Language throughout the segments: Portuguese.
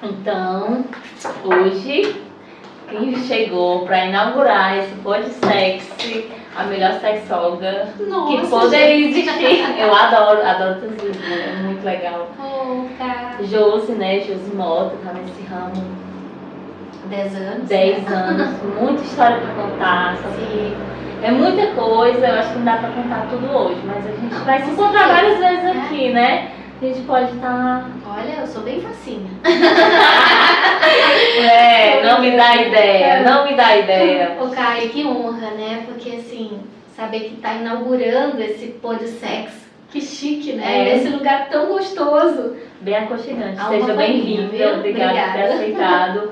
Então, hoje, quem chegou para inaugurar esse Podsexy, a melhor sexóloga que poderia existir. Eu adoro teus vídeos, é muito legal. Josi, né? Josi Mota, tá nesse ramo. 10 anos. 10 anos, muita história para contar. Sim. É muita coisa, eu acho que não dá para contar tudo hoje, mas a gente vai se encontrar várias vezes aqui, né? A gente pode estar... Olha, eu sou bem facinha. Não me dá ideia, não me dá ideia. Ô, Caio, que honra, né? Porque, assim, saber que tá inaugurando esse Podsexy, que chique, né? Nesse lugar tão gostoso. Bem aconchegante. Seja bem-vindo, obrigada por ter aceitado.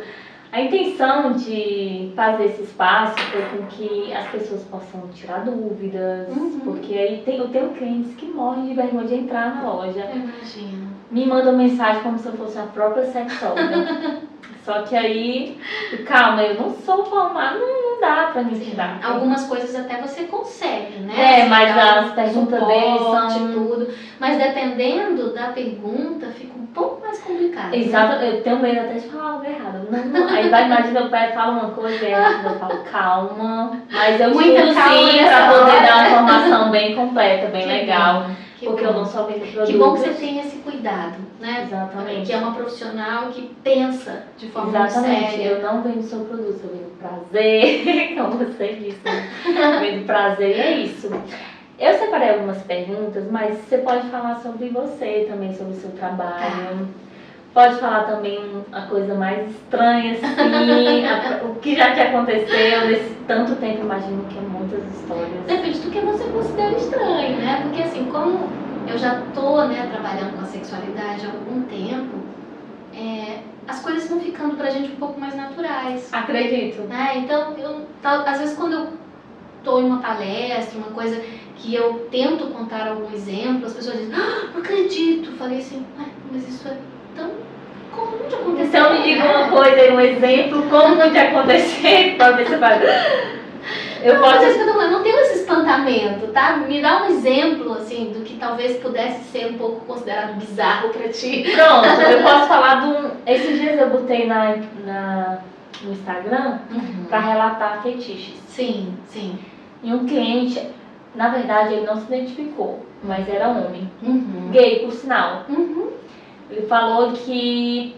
A intenção de fazer esse espaço foi com que as pessoas possam tirar dúvidas, porque aí eu tenho clientes que morrem de vergonha de entrar na loja. Eu imagino. Me mandam mensagem como se eu fosse a própria sexóloga. Só que aí, calma, eu não sou formada, não dá pra me ensinar. Algumas coisas até você consegue, né? Mas as perguntas deles são... tudo. Mas dependendo da pergunta, fica um pouco mais complicado. Exato, eu tenho medo até de falar algo errado. Aí vai, imagina, meu pai fala uma coisa e eu falo, calma. Mas eu estudo sim pra poder dar uma informação bem completa, bem legal. Porque eu não só vendo produtos. Que bom que você tem esse cuidado, né? Exatamente. Que é uma profissional que pensa de forma séria. Eu não vendo só produto, eu vendo prazer, como você disse. Eu vendo prazer e é isso. Eu separei algumas perguntas, mas você pode falar sobre você também, sobre o seu trabalho. Pode falar também a coisa mais estranha, assim, o que já te aconteceu nesse tanto tempo, imagino que é muitas histórias. Depende do que você considera estranho, né? Porque assim, como eu já tô, né, trabalhando com a sexualidade há algum tempo, as coisas vão ficando pra gente um pouco mais naturais. Acredito. Né? Então, às vezes quando eu tô em uma palestra, uma coisa que eu tento contar algum exemplo, as pessoas dizem, não acredito. Falei assim, mas isso é tão comum de acontecer. Então me diga uma coisa, um exemplo, como de acontecer, pra ver se vai... Eu não tenho esse espantamento, tá? Me dá um exemplo, assim, do que talvez pudesse ser um pouco considerado bizarro pra ti. Pronto, eu posso falar de um... Esses dias eu botei no Instagram pra relatar fetiches. Sim. E um cliente, na verdade, ele não se identificou, mas era homem. Gay, por sinal. Ele falou que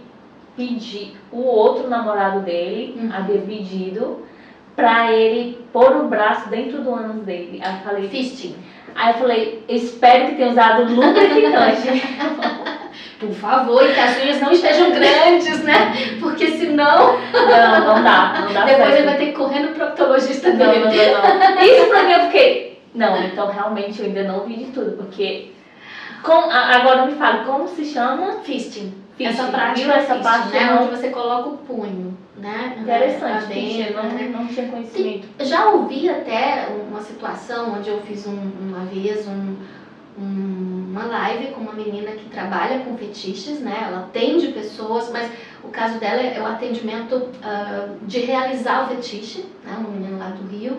o outro namorado dele havia pedido pra ele pôr o braço dentro do ânus dele. Aí eu falei... Fisting. Aí eu falei, espero que tenha usado lubrificante. Por favor, e que as unhas não estejam grandes, né? Porque senão... Não dá Depois certo. ele vai ter que correr no proctologista dele. Não. Isso pra mim eu fiquei... Não, então realmente eu ainda não vi de tudo, porque... Agora me fala, como se chama? Fisting. Essa prática, essa parte, né? Onde você coloca o punho, né? Interessante, dentro, não tinha conhecimento. Já ouvi até uma situação onde eu fiz uma vez uma live com uma menina que trabalha com fetiches, né? Ela atende pessoas, mas o caso dela é o atendimento de realizar o fetiche, né? Uma menina lá do Rio.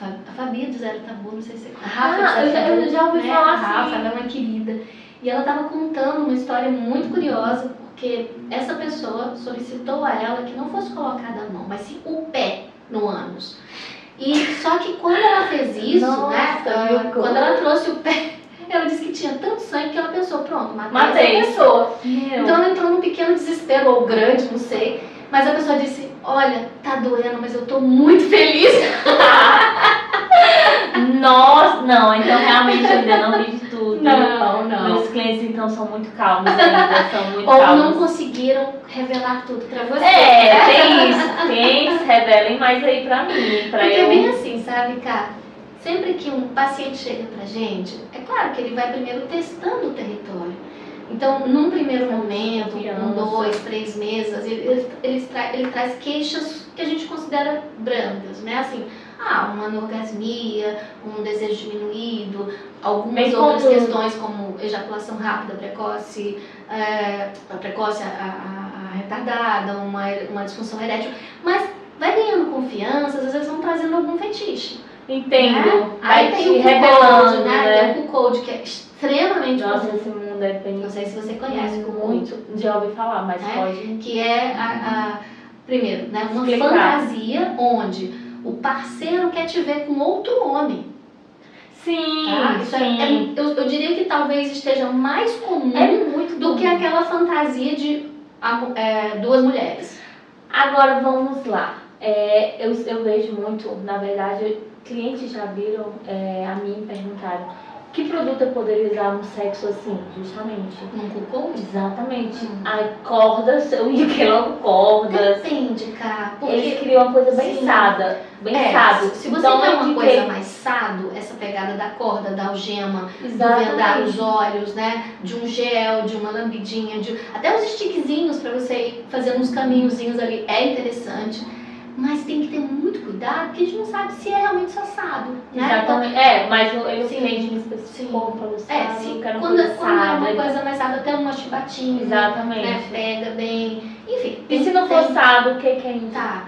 A Fabi do Zero Tabu, não sei se você... A Rafa eu já ouvi falar assim. A Rafa, ela é uma querida. E ela estava contando uma história muito curiosa, porque essa pessoa solicitou a ela que não fosse colocada a mão, mas sim o pé no ânus. E só que quando ela fez isso, quando ela trouxe o pé, ela disse que tinha tanto sangue que ela pensou, pronto, matei essa pessoa. Então ela entrou num pequeno desespero, ou grande, não sei. Mas a pessoa disse, olha, tá doendo, mas eu tô muito feliz. Nossa, não, então realmente eu ainda não vi de tudo. Não. Meus clientes então são muito calmos ainda, são muito Ou calmos. não conseguiram revelar tudo pra você. Tem isso, clientes revelem mais aí pra mim, pra Porque eu... é bem assim, sabe, Cá? Sempre que um paciente chega pra gente, é claro que ele vai primeiro testando o território. Então, num primeiro momento, com 2, 3 meses, ele traz queixas que a gente considera brandas, né? Assim, uma anorgasmia, um desejo diminuído, algumas outras questões como ejaculação rápida, precoce, a retardada, uma disfunção erétil, mas vai ganhando confiança, às vezes vão trazendo algum fetiche. Entendo. Né? Aí tem o revelando, né? Tem o code que é extremamente Nossa, esse mundo depende. Não sei se você conhece o Cuckold. Muito, já ouvi falar, mas pode... Que é primeiro, né, uma Explicar. fantasia onde o parceiro quer te ver com outro homem. Sim, Tá? Isso sim. eu diria que talvez esteja mais comum Muito do que aquela fantasia de duas mulheres. Agora vamos lá. Eu vejo muito, na verdade, clientes já viram a mim perguntaram que produto eu poderia usar no sexo assim, justamente. Num Cuckold? Exatamente. Aí cordas, eu indiquei logo cordas. Depende, cara. Porque Eles criam uma coisa bem sim. sada, bem sado. Se você Então, quer eu uma indiquei- coisa mais sado, essa pegada da corda, da algema, do Exatamente. vendar os olhos, né? De um gel, de uma lambidinha, até os stickzinhos pra você ir fazendo uns caminhozinhos ali, é interessante. Mas tem que ter muito cuidado, porque a gente não sabe se é realmente só sado, né? Exatamente. Mas ele Sim. cliente me especificou, falou Se sado, eu quero uma quando coisa é uma sada. coisa mais sada, até uma chibatinha, Exatamente. né? Pega bem, enfim. E se não for sado, o que é isso? Tá.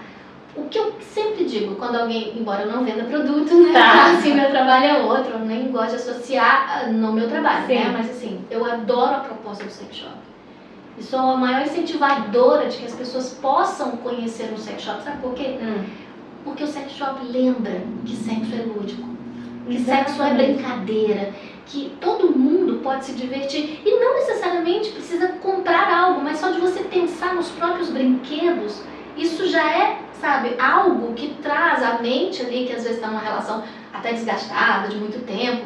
O que eu sempre digo, quando alguém, embora eu não venda produto, né? Tá. Assim, meu trabalho é outro, eu nem gosto de associar no meu trabalho, Sim. né? Mas assim, eu adoro a proposta do sex shop. E sou a maior incentivadora de que as pessoas possam conhecer um sex shop. Sabe por quê? Porque o sex shop lembra que sexo é lúdico, que sexo é brincadeira, que todo mundo pode se divertir e não necessariamente precisa comprar algo, mas só de você pensar nos próprios brinquedos, isso já é, sabe, algo que traz à mente ali, que às vezes está numa relação até desgastada, de muito tempo,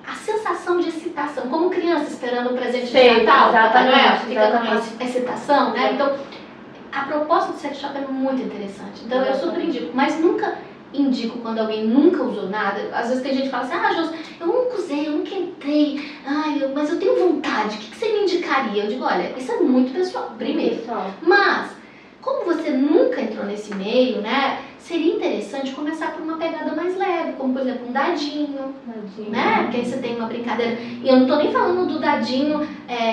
a sensação de excitação, como criança esperando o presente de Natal, Papai Noel, fica com aquela excitação, né? Então, a proposta do sex shop é muito interessante, então eu super indico, mas nunca indico quando alguém nunca usou nada. Às vezes tem gente que fala assim, Josi, eu nunca usei, eu nunca entrei, mas eu tenho vontade, o que você me indicaria? Eu digo, olha, isso é muito pessoal, primeiro, mas como você nunca entrou nesse meio, né, seria interessante começar por uma pegada mais leve, como por exemplo um dadinho, né? Porque aí você tem uma brincadeira. E eu não tô nem falando do dadinho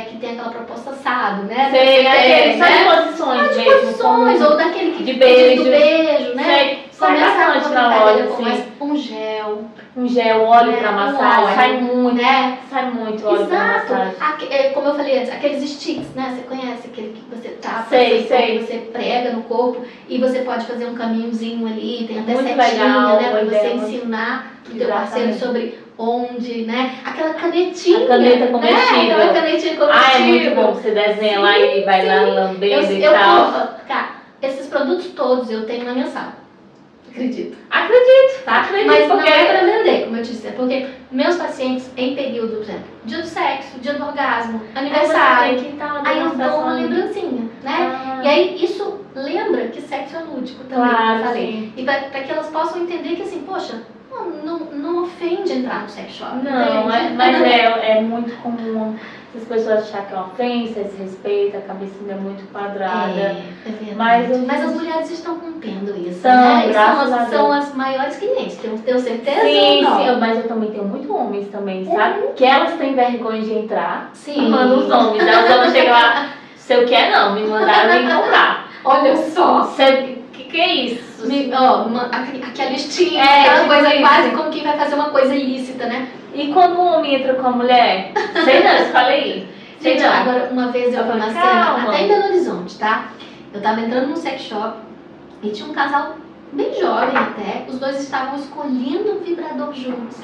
que tem aquela proposta assado, né? Sei, só de posições mesmo. Posições, ou daquele que de beijo. do beijo, né? Sei, sai Começa bastante uma na brincadeira loja, com assim. um gel. Um gel, óleo pra Um massagem, óleo, sai muito, né? Sai muito óleo pra massagem. Exato. Como eu falei antes, aqueles sticks, né? Você conhece aquele que você tapa, Sei. você prega no corpo e você pode fazer um caminhozinho ali, tem até Muito setinha, legal, né? Pra você ideia. ensinar pro teu Exatamente. parceiro sobre onde, né? Aquela canetinha. A caneta comestível. Né? Aquela canetinha comestível. É muito bom que você desenha lá e vai lá lambendo e tal. Cara, esses produtos todos eu tenho na minha sala. Acredito. Acredito, Tá? acredito. Mas porque... não é pra vender, como eu te disse. É porque meus pacientes, em período, por exemplo, dia do sexo, dia do orgasmo, aniversário, Tem que estar aí eu dou uma lembrancinha, né? E aí isso lembra que sexo é lúdico também, como eu falei. Sim. E pra que elas possam entender que assim, poxa, não ofende entrar no sex shop. Não, entende? mas é muito comum as pessoas acharem que é uma ofensa, desrespeito, a cabecinha é muito quadrada. É verdade. Mas as mulheres estão rompendo isso, São, né? E graças a Deus. são as maiores clientes, tenho certeza ou Sim, não? mas eu também tenho muito homens também, sabe? Que elas têm vergonha de entrar. Sim. Mandam os homens. Aí os homens chegam lá, se eu quer não, me mandaram nem comprar. Olha só. Que é isso? Aquela listinha, É, aquela tipo coisa isso. quase como quem vai fazer uma coisa ilícita, né? E quando um homem entra com a mulher? Sei não, escolhe aí. Sei Gente, não. agora uma vez eu vi uma falei, cena, calma. até em Belo Horizonte, tá? Eu tava entrando num sex shop e tinha um casal bem jovem até, os dois estavam escolhendo um vibrador juntos.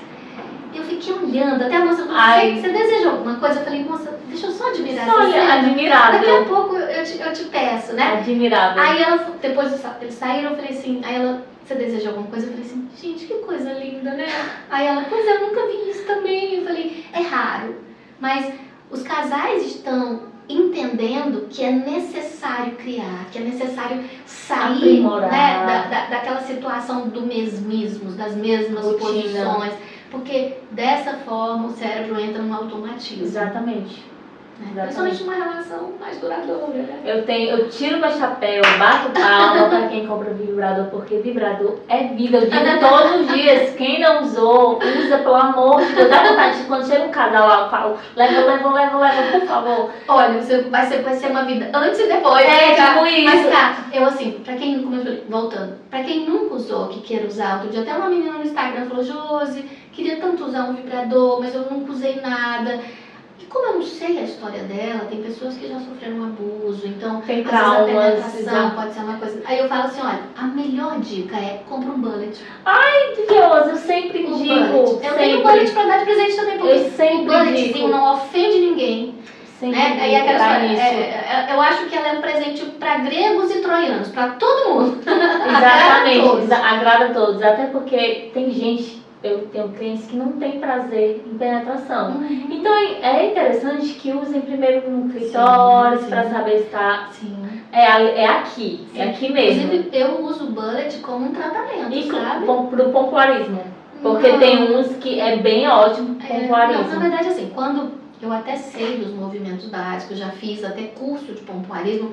Eu fiquei olhando, até a moça falou, você deseja alguma coisa? Eu falei, moça, deixa eu só admirar essa Olha, cena. admirável. Daqui a pouco eu te peço, né? Admirável. Aí ela, depois eles saíram, eu falei assim, aí ela, você deseja alguma coisa? Eu falei assim, gente, que coisa linda, né? Aí ela, pois é, eu nunca vi isso também. Eu falei, é raro, mas os casais estão entendendo que é necessário criar, que é necessário sair, aprimorar, né, daquela situação do mesmismo, das mesmas rotina. posições, porque dessa forma o cérebro entra num automatismo. Exatamente. Né? Principalmente numa relação mais duradoura, né? Eu tiro meu chapéu, bato palma pra quem compra vibrador, porque vibrador é vida. Eu digo todos os dias, quem não usou, usa, pelo amor de Deus. Dá vontade de quando chega um casal lá, eu falo, leva, por favor. Olha, vai ser uma vida antes e depois. É, Cara. tipo isso. Mas, cara, eu assim, pra quem, como eu falei, voltando, pra quem nunca usou, que queira usar, outro dia até uma menina no Instagram falou, Josi, queria tanto usar um vibrador, mas eu nunca usei nada. E como eu não sei a história dela, tem pessoas que já sofreram abuso, então Tem às vezes a traumas, penetração pode ser uma coisa. Aí eu falo assim, olha, a melhor dica é compra um bullet. Deus, eu sempre Um digo. bullet. Eu tenho um bullet pra dar de presente também, porque Eu sempre o bulletzinho digo. não ofende ninguém. Sempre Né? Aí aquela pra história, eu acho que ela é um presente para gregos e troianos, para todo mundo. Exatamente, agrada a todos. Até porque tem gente, eu tenho clientes que não têm prazer em penetração. Uhum. Então é interessante que usem primeiro no clitóris para saber se está. Sim. É aqui, é aqui mesmo. Inclusive, eu uso o bullet como um tratamento, E sabe? pro pompoarismo. Porque tem uns que é bem ótimo pro pompoarismo. Não, na verdade, assim, quando eu até sei dos movimentos básicos, já fiz até curso de pompoarismo,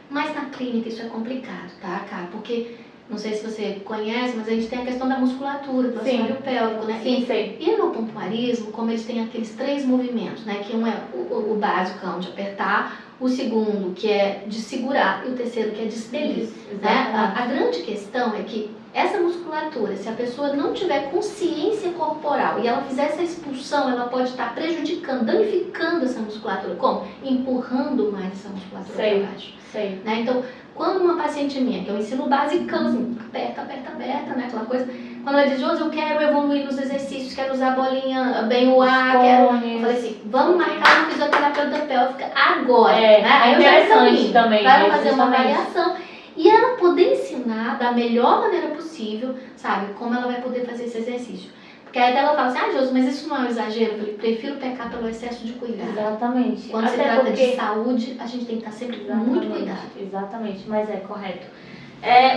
mas na clínica isso é complicado, tá, cara? Porque, não sei se você conhece, mas a gente tem a questão da musculatura, do assoalho pélvico, né? Sim, sei. E no pompoarismo, como eles têm aqueles 3 movimentos, né? Que um é o básico, de apertar, o segundo, que é de segurar, e o terceiro, que é de expelir. Né? A grande questão é que essa musculatura, se a pessoa não tiver consciência corporal e ela fizer essa expulsão, ela pode estar prejudicando, danificando essa musculatura. Como? Empurrando mais essa musculatura para baixo. Sei. Né? Então, quando uma paciente minha, que eu ensino basicão, assim, aperta, né? Aquela coisa. Quando ela diz, Josi, eu quero evoluir nos exercícios, quero usar a bolinha bem o ar, quero... Eu falei assim, vamos marcar uma fisioterapeuta pélvica agora. Né? Aí eu já interessante também. para fazer uma avaliação. E ela poder ensinar da melhor maneira possível, sabe? Como ela vai poder fazer esse exercício. Porque aí até ela fala assim, Josi, mas isso não é um exagero? Eu falei, prefiro pecar pelo excesso de cuidado. Exatamente. Quando se trata de saúde, a gente tem que estar sempre com muito cuidado. Exatamente, mas é correto.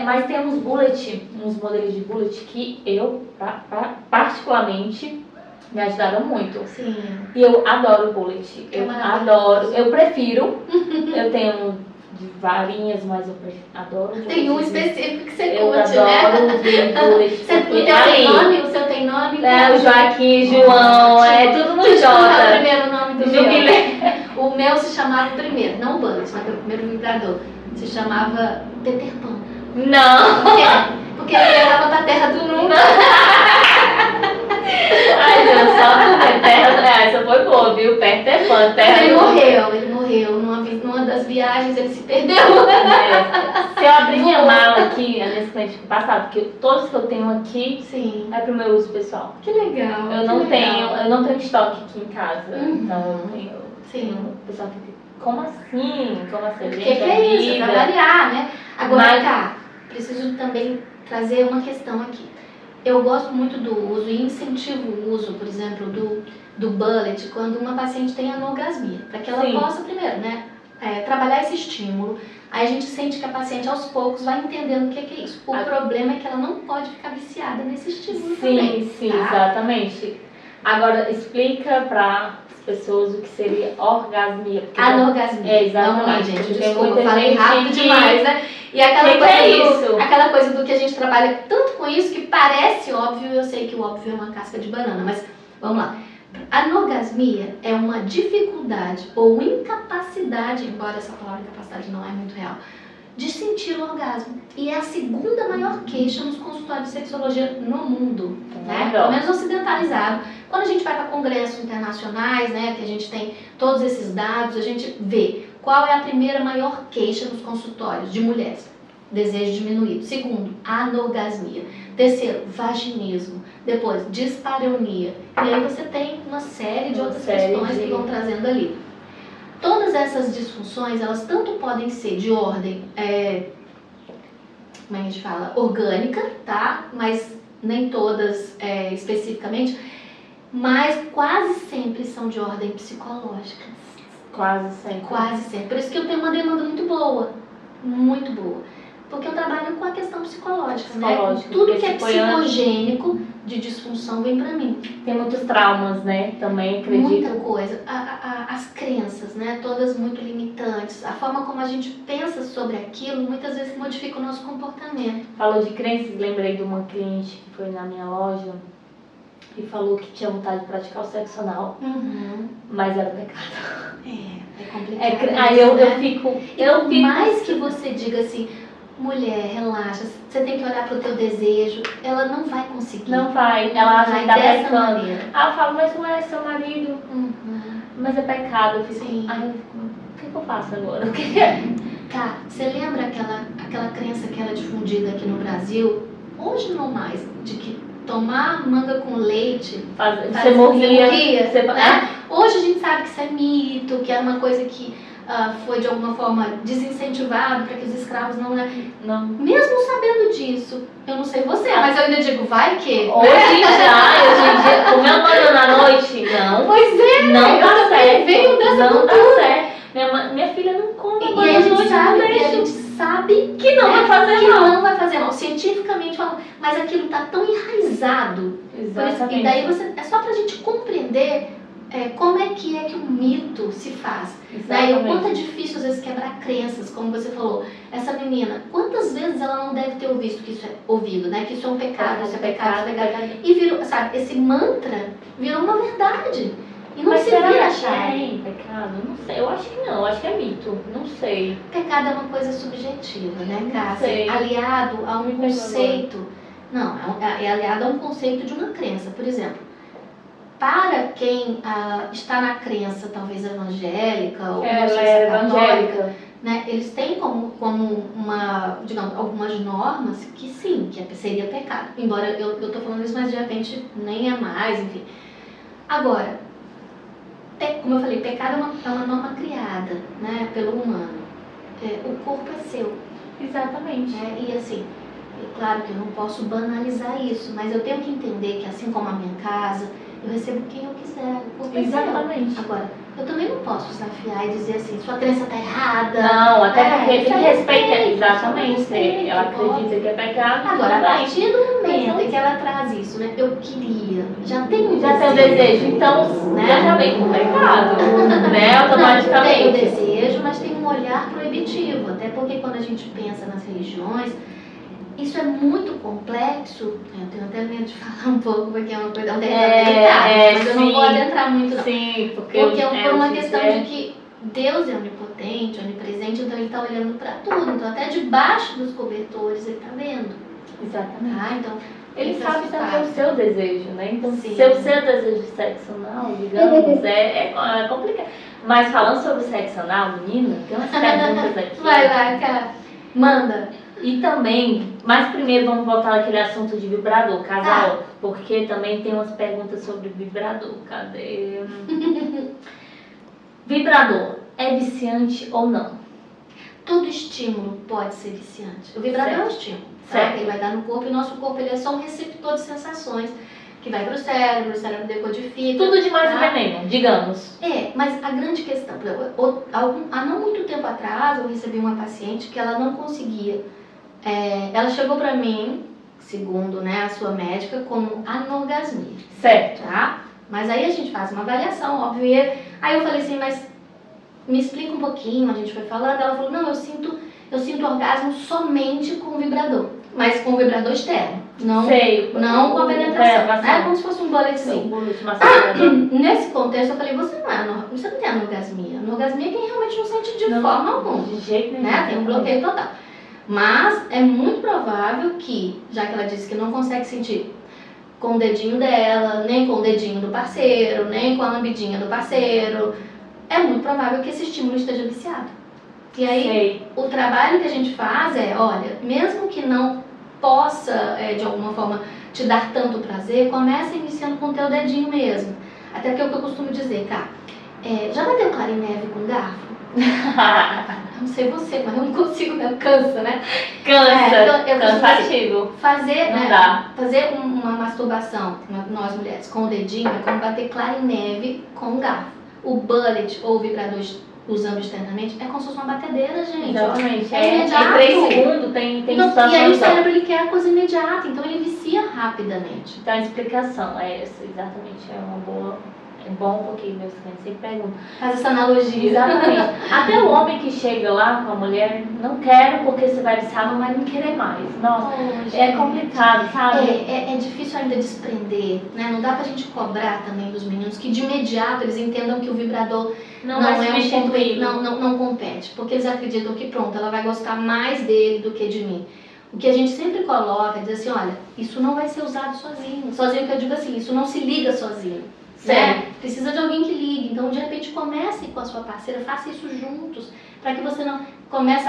Mas tem uns modelos de bullet que eu, particularmente, me ajudaram muito. Sim. E eu adoro bullet. Eu adoro. Eu prefiro. Eu tenho de varinhas, mas eu adoro bullet. Tem um específico que você eu curte, adoro né? bullet. O seu tem nome? O Joaquim, João, tudo no J. O primeiro nome do Jubilé. O meu se chamava primeiro, não o bullet, mas o primeiro vibrador. Se chamava Peter Pan. Não! Porque ele viajava pra terra do nunca. Ai, Deus, só terra. Essa foi boa, viu? Peter Pan, terra. Ele morreu. Numa das viagens, ele se perdeu. Se eu abrir minha mala aqui, nesse cliente passado, porque todos que eu tenho aqui Sim. É pro meu uso pessoal. Que legal. Eu não tenho estoque aqui em casa. Então eu não tenho. Sim. O pessoal fica, como assim? Como assim? O que é isso? Pra variar, né? Agora, cá, preciso também trazer uma questão aqui. Eu gosto muito do uso e incentivo o uso, por exemplo, do bullet quando uma paciente tem anorgasmia. Para que ela possa, primeiro, né, trabalhar esse estímulo. Aí a gente sente que a paciente, aos poucos, vai entendendo o que é isso. O problema é que ela não pode ficar viciada nesse estímulo também. Sim, tá? Exatamente. Agora, explica para as pessoas o que seria orgasmia. Anorgasmia. Exatamente. Vamos lá, gente. Tem Desculpa, muita falei gente rápido demais, né? E aquela coisa do que a gente trabalha tanto com isso que parece óbvio, eu sei que o óbvio é uma casca de banana, mas vamos lá. A anorgasmia é uma dificuldade ou incapacidade, embora essa palavra incapacidade não é muito real, de sentir o orgasmo. E é a segunda maior queixa nos consultórios de sexologia no mundo, né? Pelo menos ocidentalizado. Quando a gente vai para congressos internacionais, né, que a gente tem todos esses dados, a gente vê qual é a primeira maior queixa nos consultórios de mulheres. Desejo diminuído. Segundo, anorgasmia. Terceiro, vaginismo. Depois, dispareunia. E aí você tem uma série de outras questões que vão trazendo ali. Todas essas disfunções, elas tanto podem ser de ordem, como a gente fala, orgânica, tá? Mas nem todas especificamente, mas quase sempre são de ordem psicológica. Quase sempre. Quase sempre. Por isso que eu tenho uma demanda muito boa. Muito boa. Porque eu trabalho com a questão psicológica, né? Tudo que é psicogênico de disfunção vem pra mim. Tem muitos traumas, né? Também, acredito. Muita coisa. As crenças, né? Todas muito limitantes. A forma como a gente pensa sobre aquilo, muitas vezes modifica o nosso comportamento. Falou de crenças, lembrei de uma cliente que foi na minha loja e falou que tinha vontade de praticar o sexo anal, mas era pecado. É complicado. Aí eu fico... mais que você diga assim... Mulher, relaxa, você tem que olhar pro teu desejo, ela não vai conseguir. Não vai, ela acha que tá dessa pecando. maneira. Ela fala, mas não é seu marido. mas é pecado. Eu fico, Sim. ai, o que eu faço agora? O que é? Tá, você lembra aquela crença que era difundida aqui no Brasil, hoje não mais, de que tomar manga com leite Você morria. você, Você, né? Hoje a gente sabe que isso é mito, que era uma coisa que foi de alguma forma desincentivado para que os escravos não, né? Não. Mesmo sabendo disso, eu não sei você, mas eu ainda digo, vai que... Hoje em dia, comer uma manga na noite, não. Pois é, Não eu dá também certo. venho dessa Não cultura. dá certo. Minha filha não come E manga a à gente noite, sabe, não e a deixa. gente sabe Que não vai fazer que mal. não vai fazer mal, cientificamente falando, mas aquilo tá tão enraizado. Por isso, e daí é só pra gente compreender como é que o mito se faz. Né? E o quanto é difícil às vezes quebrar crenças, como você falou. Essa menina, quantas vezes ela não deve ter ouvido que isso né? Que isso é um pecado, isso é pecado, isso é pecado. E virou, sabe, esse mantra virou uma verdade. E não mas se será vira que é pecado? Não sei, eu acho que não, eu acho que é mito, não sei. Pecado é uma coisa subjetiva, né, Não Cássia? sei. Aliado a um conceito. Não, é aliado a um conceito de uma crença. Por exemplo, para quem está na crença talvez evangélica ou na crença católica, né, eles têm como uma, digamos, algumas normas que sim, que seria pecado. Embora eu estou falando isso, mas de repente nem é mais, enfim. Agora, como eu falei, pecado é uma norma criada, né, pelo humano. O corpo é seu. Exatamente. E assim, é claro que eu não posso banalizar isso, mas eu tenho que entender que assim como a minha casa, eu recebo quem eu quiser. O corpo é seu. Exatamente. Agora, eu também não posso desafiar e dizer assim, sua crença está errada. Não, até porque tem respeito. Respeito, Exatamente. Ela acredita que é pecado. Agora, a partir do momento em que ela traz isso, né? Eu queria, já tem um desejo, então né? já vem com pecado, né? Automaticamente. Tem o desejo, mas tem um olhar proibitivo. Até porque quando a gente pensa nas religiões, isso é muito complexo. Eu tenho até medo de falar um pouco, porque é uma coisa um delicado, mas eu não vou adentrar muito não. Sim, porque por uma questão de que Deus é onipotente, onipresente, então ele está olhando para tudo. Então até debaixo dos cobertores ele está vendo. Exatamente. Então, ele sabe também o seu desejo, né? Então, sim. se o seu desejo de sexo anal, digamos, é complicado. Mas falando sobre sexo anal, menina, tem umas perguntas aqui. Vai lá, cara. Manda. E também, mas primeiro vamos voltar àquele assunto de vibrador, casal, porque também tem umas perguntas sobre vibrador. Cadê? Vibrador, é viciante ou não? Todo estímulo pode ser viciante. O vibrador é um estímulo. Ele vai dar no corpo e o nosso corpo ele é só um receptor de sensações que vai para o cérebro decodifica. Tudo demais é veneno, digamos. Mas a grande questão, há não muito tempo atrás eu recebi uma paciente que ela não conseguia. Ela chegou para mim, segundo a sua médica, como anorgasmia. Certo. Tá? Mas aí a gente faz uma avaliação, óbvio. E aí eu falei assim, mas me explica um pouquinho, a gente foi falando. Ela falou, não, eu sinto orgasmo somente com o vibrador. Mas com o vibrador externo. Não com a penetração. É como se fosse um bulletzinho. Nesse contexto eu falei, você não tem anorgasmia. Anorgasmia é quem realmente não sente de forma alguma. De jeito nenhum. Né? Tem um bloqueio total. Mas é muito provável que, já que ela disse que não consegue sentir com o dedinho dela, nem com o dedinho do parceiro, nem com a lambidinha do parceiro, é muito provável que esse estímulo esteja viciado. E aí, o trabalho que a gente faz olha, mesmo que não possa, de alguma forma, te dar tanto prazer, começa iniciando com o teu dedinho mesmo. Até porque é o que eu costumo dizer, cara, já bateu clara em neve com garfo? Não sei você, mas eu não consigo, cansa, né? Cansa, cansativo. Fazer, não dá. Fazer uma masturbação, nós mulheres, com o dedinho, é como bater clara em neve com um garfo. O bullet ou o vibrador usando externamente é como se fosse uma batedeira, gente. Exatamente. Imediato. Em 3 segundos tem então, e aí o cérebro ele quer a coisa imediata, então ele vicia rapidamente. Então a explicação é essa, exatamente. É uma boa. É bom porque meus clientes sempre perguntam. Faz essa analogia. Exatamente. Até o homem que chega lá com a mulher, não quero porque você vai viciar, não vai não querer mais. Nossa, é complicado, sabe? É difícil ainda desprender, né? Não dá pra gente cobrar também dos meninos que de imediato eles entendam que o vibrador não compete. Porque eles acreditam que pronto, ela vai gostar mais dele do que de mim. O que a gente sempre coloca é dizer assim, olha, isso não vai ser usado sozinho. Sozinho que eu digo assim, isso não se liga sozinho. né? Precisa de alguém que ligue. Então, de repente, comece com a sua parceira, faça isso juntos, para que você não comece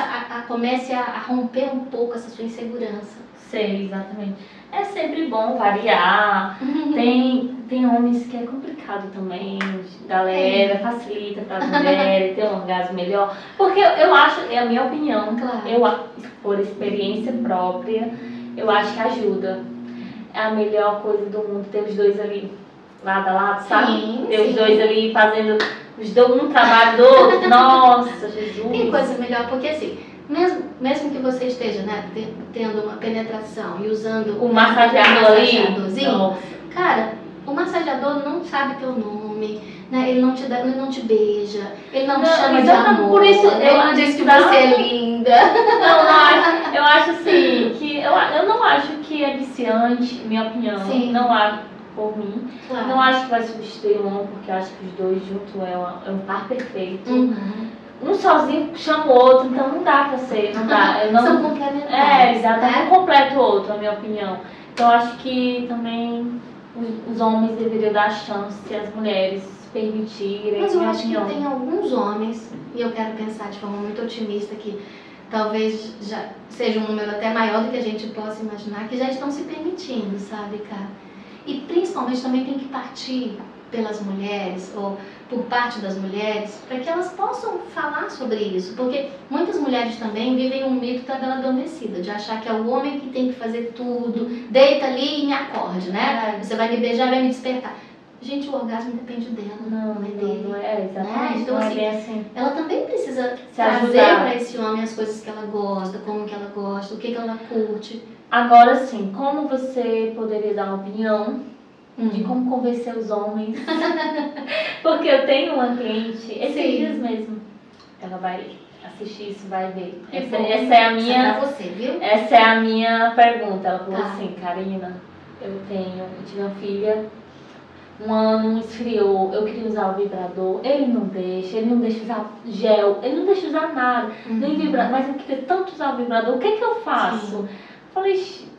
a romper um pouco essa sua insegurança. Sei, exatamente. É sempre bom variar. Tem homens que é complicado também, galera, facilita para as mulheres ter um orgasmo melhor. Porque eu acho, é a minha opinião, Claro. por experiência própria, eu acho que ajuda. É a melhor coisa do mundo ter os dois ali lado a lado, sabe? Sim, Ter os sim. dois ali fazendo os dois, um trabalho do outro. Nossa, Jesus! Tem coisa melhor, porque assim, mesmo que você esteja, né, tendo uma penetração e usando O massageador ali. massageadorzinho, Nossa. cara, o massageador não sabe teu nome, né? Ele não te beija, ele não te chama de amor, por isso ele não diz que você é linda. Não, eu acho assim, que eu não acho que é viciante, minha opinião. Sim. Não acho, por mim. Claro. Não acho que vai substituir um, porque eu acho que os dois juntos é um par perfeito. Um sozinho chama o outro, então não dá pra ser, não dá. Eu não... São complementares. Exatamente, né? um completa o outro, na minha opinião. Então eu acho que também os homens deveriam dar chance às mulheres se permitirem. Mas eu minha acho opinião. que tem alguns homens, e eu quero pensar de forma muito otimista, que talvez já seja um número até maior do que a gente possa imaginar, que já estão se permitindo, sabe, cara? E principalmente também tem que partir pelas mulheres, ou por parte das mulheres, para que elas possam falar sobre isso. Porque muitas mulheres também vivem um mito da bela adormecida, de achar que é o homem que tem que fazer tudo, deita ali e me acorde, né? Você vai me beijar, vai me despertar. Gente, o orgasmo depende dela, não é dele. Não é, exatamente. Né? Então, não é assim, bem assim. ela também precisa Se trazer ajudar. para esse homem as coisas que ela gosta, como que ela gosta, o que ela curte. Agora sim, como você poderia dar uma opinião de como convencer os homens? Porque eu tenho uma cliente, esses Sim. dias mesmo, ela vai assistir isso, vai ver. Que Essa bom. é a minha, Isso é pra você, viu? essa é a minha pergunta. Ela falou Tá. assim, Karina, eu tive uma filha, um ano esfriou, eu queria usar o vibrador, ele não deixa usar gel, ele não deixa usar nada, nem vibrador, mas eu queria tanto usar o vibrador, o que eu faço?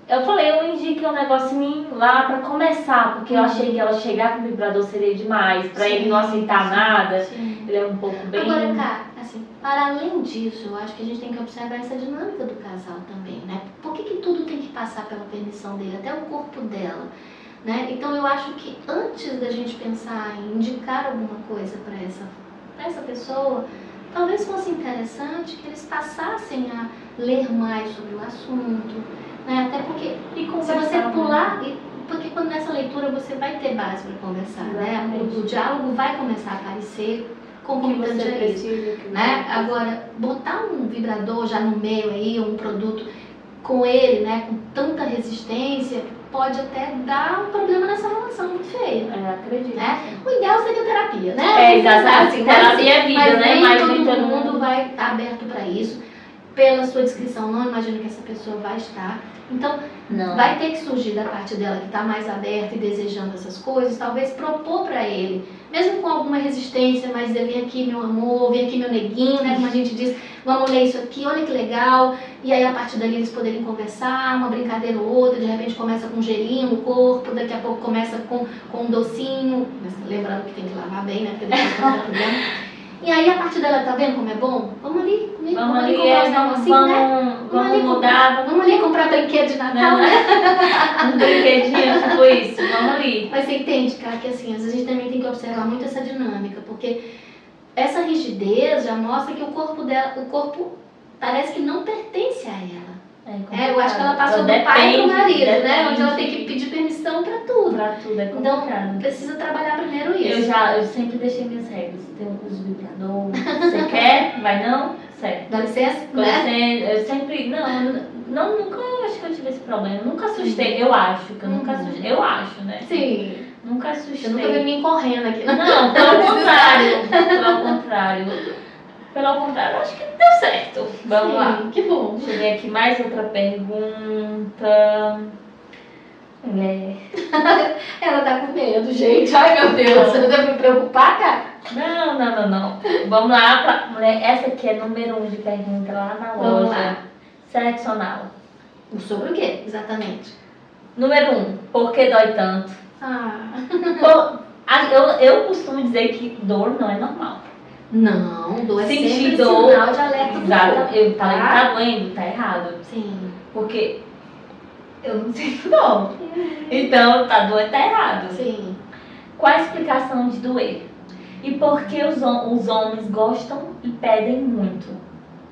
Eu indiquei um negocinho lá pra começar, porque eu achei que ela chegar com o vibrador seria demais, pra ele não aceitar nada. Sim. Ele é um pouco bem... Agora, cara, assim, para além disso, eu acho que a gente tem que observar essa dinâmica do casal também, né? Por que tudo tem que passar pela permissão dele, até o corpo dela, né? Então, eu acho que antes da gente pensar em indicar alguma coisa para essa pessoa, talvez fosse interessante que eles passassem a ler mais sobre o assunto, né? Até porque se você pular, porque quando nessa leitura você vai ter base para conversar, né? O diálogo vai começar a aparecer concomitante a isso, né? Agora, botar um vibrador já no meio aí, um produto com ele, né, com tanta resistência, pode até dar um problema nessa relação muito feia. Acredito. Né? O ideal seria terapia, né? Exatamente. Assim, terapia é vida, mas né? nem todo mundo vai estar aberto para isso. Pela sua descrição, não imagino que essa pessoa vai estar. Então, vai ter que surgir da parte dela que está mais aberta e desejando essas coisas, talvez propor para ele, mesmo com alguma resistência, mas dizer, vem aqui meu amor, vem aqui meu neguinho, né? Como a gente diz, vamos ler isso aqui, olha que legal. E aí a partir dali eles poderem conversar, uma brincadeira ou outra, de repente começa com um gelinho no corpo, daqui a pouco começa com um docinho, mas lembrando que tem que lavar bem, né? Porque depois não dá problema. E aí a partir dela, tá vendo como é bom? Vamos ali comprar uns negocinhos, né? Vamos mudar. Vamos ali comprar brinquedo de Natal, né? Um brinquedinho, tipo isso, vamos ali. Mas você entende, cara, que assim, às vezes a gente também tem que observar muito essa dinâmica, porque essa rigidez já mostra que o corpo parece que não pertence a ela. Eu acho que ela passou do pai pro marido, né? Onde ela tem que pedir permissão pra tudo. Pra tudo, é complicado. Então, precisa trabalhar primeiro isso. Eu sempre deixei minhas regras. Tem um vibrador, você quer? Vai não? Certo. Dá licença, né? Eu sempre, nunca acho que eu tive esse problema. Nunca assustei, eu acho que eu nunca assustei. Eu acho, né? Sim. Nunca assustei. Você nunca viu ninguém correndo aqui. Não, pelo contrário. Pelo contrário, eu acho que deu certo. Vamos lá. Que bom. Deixa eu ver aqui mais outra pergunta. Ela tá com medo, gente. Ai, meu Deus. Você não deve me preocupar, cara? Não. Vamos lá pra mulher. Essa aqui é número 1 de pergunta lá na loja. Vamos lá. Sexo anal. Sobre o quê, exatamente? Número 1. Por que dói tanto? Eu costumo dizer que dor não é normal. Não, dor é Sentir sempre dor, sinal de alerta do corpo. Exatamente. Eu falei que tá doendo, tá errado. Sim. Porque eu não sinto dor. Então, tá doendo, tá errado. Sim. Qual a explicação de doer? E por que os homens gostam e pedem muito?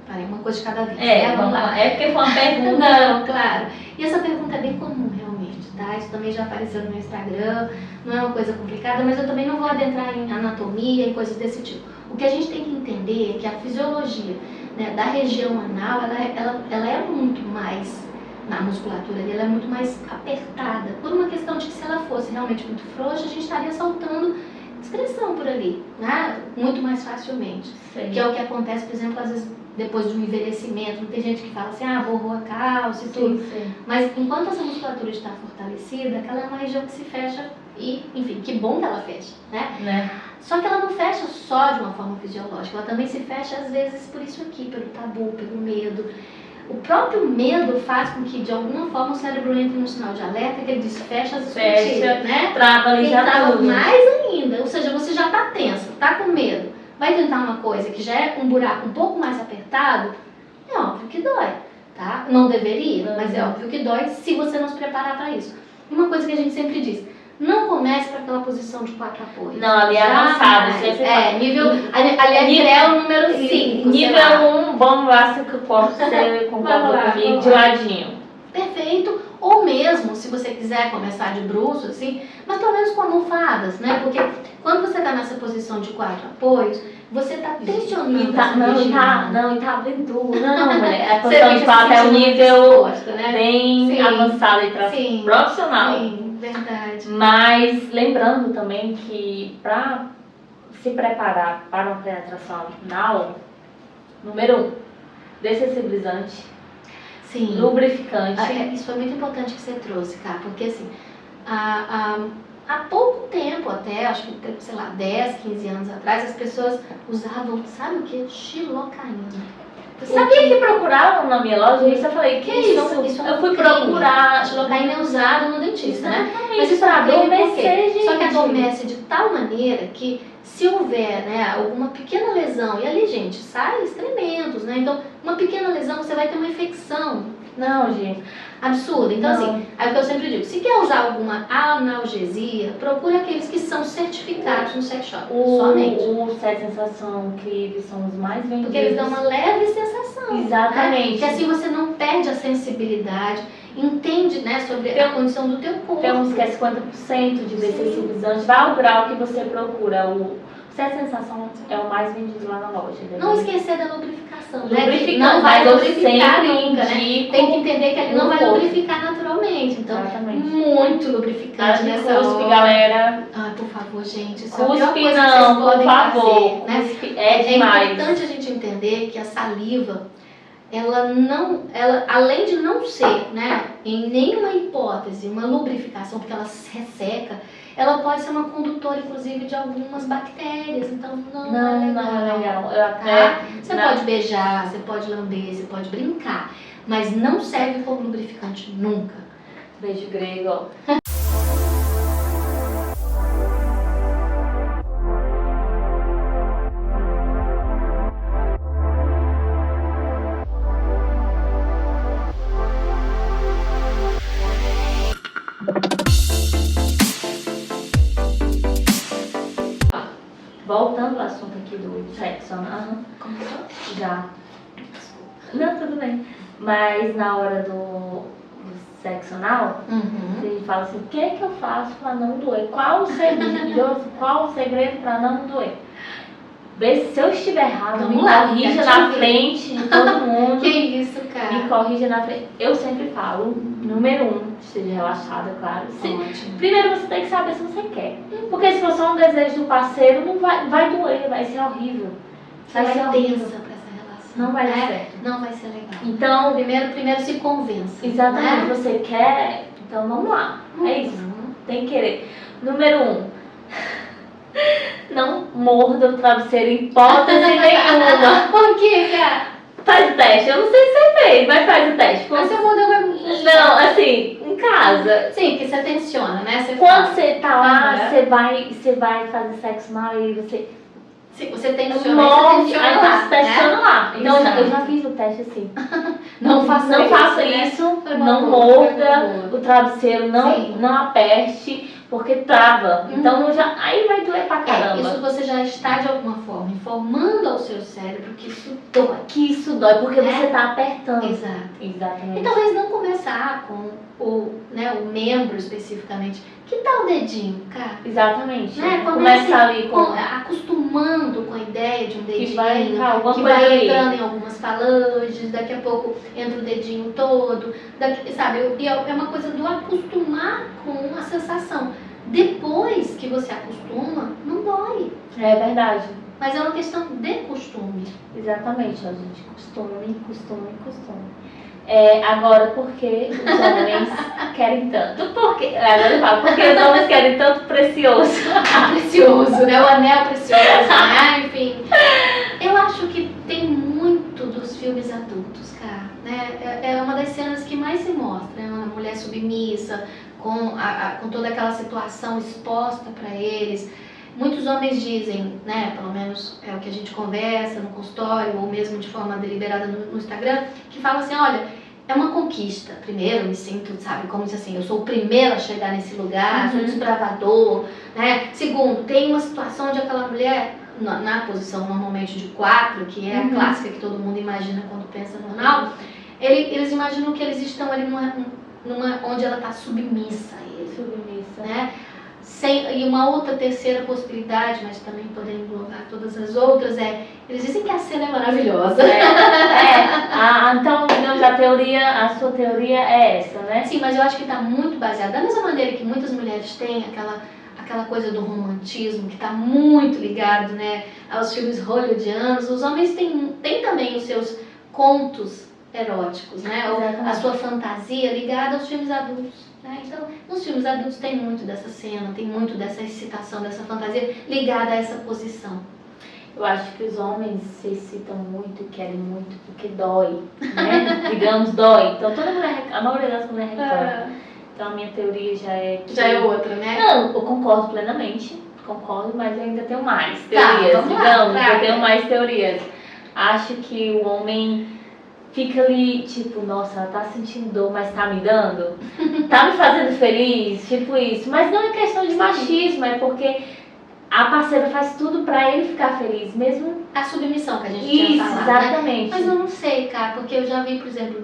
Parei uma coisa de cada vez. Vamos lá. É porque foi uma pergunta. Não, claro. E essa pergunta é bem comum, realmente, tá? Isso também já apareceu no meu Instagram. Não é uma coisa complicada, mas eu também não vou adentrar em anatomia e coisas desse tipo. O que a gente tem que entender é que a fisiologia, né, da região anal, ela é muito mais, na musculatura dela, é muito mais apertada. Por uma questão de que se ela fosse realmente muito frouxa, a gente estaria soltando excreção por ali, né? Muito mais facilmente. Sim. Que é o que acontece, por exemplo, às vezes depois de um envelhecimento. Tem gente que fala assim, borrou a calça e tudo. Sim. Mas enquanto essa musculatura está fortalecida, aquela é uma região que se fecha e, enfim, que bom que ela fecha, né? Só que ela não fecha só de uma forma fisiológica, ela também se fecha às vezes por isso aqui, pelo tabu, pelo medo. O próprio medo faz com que, de alguma forma, o cérebro entre num sinal de alerta que ele desfecha as escotilhas, né? Trava ali já trava tudo. mais ainda, ou seja, você já está tenso, está com medo, vai tentar uma coisa que já é um buraco um pouco mais apertado, é óbvio que dói, tá? Não deveria, mas é óbvio que dói se você não se preparar para isso. E uma coisa que a gente sempre diz, não comece para aquela posição de 4 apoios. Não, ali é avançado. Nível, ali é o número 5. Nível 1, vamos lá se você concorda comigo, de ladinho. Perfeito. Ou mesmo, se você quiser começar de bruços, assim, mas pelo menos com almofadas, né? Porque quando você está nessa posição de 4 apoios, você está tensionando essa região. Não, e tá abrindo tudo. Não, mulher. A posição de 4 é um nível bem avançado e para profissional. Sim. Verdade. Mas lembrando também que para se preparar para uma penetração anal, número 1, dessensibilizante, sim, lubrificante. Isso foi muito importante que você trouxe, cara, porque assim, há pouco tempo até, acho que, sei lá, 10, 15 anos atrás, as pessoas usavam, sabe o que? Xilocaína. Sabia que procuraram na minha loja? Isso eu falei, que isso? Eu fui procurar. A xilocaína é usada no dentista, né? Mas isso para adormecer, gente. Só que adormece de tal maneira que se houver, né, alguma pequena lesão, e ali, gente, sai excrementos, né? Então, uma pequena lesão, você vai ter uma infecção. Não, gente. Absurdo. Então, assim, é o que eu sempre digo. Se quer usar alguma analgesia, procure aqueles que são certificados no sex shop. Somente. O Sete Sensação, Clive, são os mais vendidos. Porque eles dão uma leve sensação. Exatamente. Né? Porque assim você não perde a sensibilidade, entende, né, sobre a condição do teu corpo. Tem uns que é 50% de dessensibilizante. Vai ao grau que você procura. O Sete Sensação é o mais vendido lá na loja. Não esquecer da lubrificação, Lubrificante, né? Não vai lubrificar nunca, né? indico Tem que entender que ele não vai lubrificar naturalmente. Então, muito lubrificante nessa hora. Galera. Ai, por favor, gente. Isso Cuspe é a pior coisa não, que vocês podem por favor. fazer, né? Cuspe é demais. É importante a gente entender que a saliva, ela além de não ser, né, em nenhuma hipótese, uma lubrificação, porque ela resseca, ela pode ser uma condutora, inclusive, de algumas bactérias. Então, não é legal. Você pode beijar, você pode lamber, você pode brincar, mas não serve como lubrificante nunca. Beijo grego. Voltando ao assunto aqui do sexo anal. Começou? Já. Não, tudo bem. Mas na hora do sexo anal, você fala assim, o que é que eu faço para não doer? Qual o segredo para não doer? Vê se eu estiver errado, me corrija na frente de todo mundo. Que isso, cara? Me corrija na frente. Eu sempre falo, número 1, esteja relaxada, claro. Primeiro você tem que saber se você quer. Porque se for só um desejo do parceiro, não vai doer, vai ser horrível. Vai ser horrível pra essa relação. Não vai dar certo. Não vai ser legal. Então, primeiro se convença. Exatamente, você quer, então vamos lá. É isso. Tem que querer. Número 1. Não morda o travesseiro em hipótese nenhuma. Por quê, cara? Faz o teste. Eu não sei se você fez, mas faz o teste. Mas se eu morder, vai Não, assim, em casa. Sim, que você tensiona, né? Você Quando fala, você tá lá, Aham. você vai fazer sexo mal e você Sim, você tensiona, morre, você aí tensiona tá lá, se testando né? lá. Então eu já Exato. fiz o teste assim. Não faça Não isso, faça né? isso, Foi uma não boa, foi uma morda boa. o travesseiro, Sim. não aperte, porque trava. Então já, aí vai doer pra caramba. Isso você já está de alguma forma informando ao seu cérebro que isso dói. Que isso dói, porque Né? você tá apertando. Exato. Exatamente. E talvez não começar com o membro especificamente. Que tal o dedinho, cara? Exatamente. Né? Começa ali com acostumando com a ideia de um dedinho, que vai entrar alguma que coisa vai ali. entrando em algumas falanges, daqui a pouco entra o dedinho todo, sabe? E é uma coisa do acostumar com a sensação. Depois que você acostuma, não dói. É verdade. Mas é uma questão de costume. Exatamente, ó, gente. Costume. Agora, por que os homens querem tanto? Agora eu falo, porque os homens querem tanto precioso. Precioso, né? O anel precioso, né? Enfim. Eu acho que tem muito dos filmes adultos, cara. Né? É uma das cenas que mais se mostra. Né? Uma mulher submissa, com toda aquela situação exposta para eles. Muitos homens dizem, né, pelo menos é o que a gente conversa no consultório ou mesmo de forma deliberada no Instagram, que falam assim, olha, é uma conquista. Primeiro, eu me sinto, sabe, como se assim, eu sou o primeiro a chegar nesse lugar, sou desbravador, né? Segundo, tem uma situação onde aquela mulher, na posição normalmente de 4, que é a clássica que todo mundo imagina quando pensa no anal, eles imaginam que eles estão ali onde ela está submissa a ele. Submissa. Né? E uma outra terceira possibilidade, mas também podendo englobar todas as outras, eles dizem que a cena é maravilhosa. Então, digamos, a sua teoria é essa, né? Sim, mas eu acho que está muito baseada, da mesma maneira que muitas mulheres têm aquela coisa do romantismo, que está muito ligado, né, aos filmes hollywoodianos, os homens têm também os seus contos eróticos, né? Ou a sua fantasia ligada aos filmes adultos. Então, nos filmes adultos tem muito dessa cena, tem muito dessa excitação, dessa fantasia ligada a essa posição. Eu acho que os homens se excitam muito e querem muito porque dói, né? Digamos, dói. Então, a maioria das mulheres reclama. Então, a minha teoria já é que... Já é outra, né? Não, eu concordo plenamente, mas eu ainda tenho mais teorias, eu tenho mais teorias. Acho que o homem fica ali, tipo, nossa, ela tá sentindo dor, mas tá me dando? Tá me fazendo feliz? Tipo isso. Mas não é questão de machismo, é porque a parceira faz tudo pra ele ficar feliz, mesmo... A submissão que a gente tinha falado, exatamente. Né? Mas eu não sei, cara, porque eu já vi, por exemplo,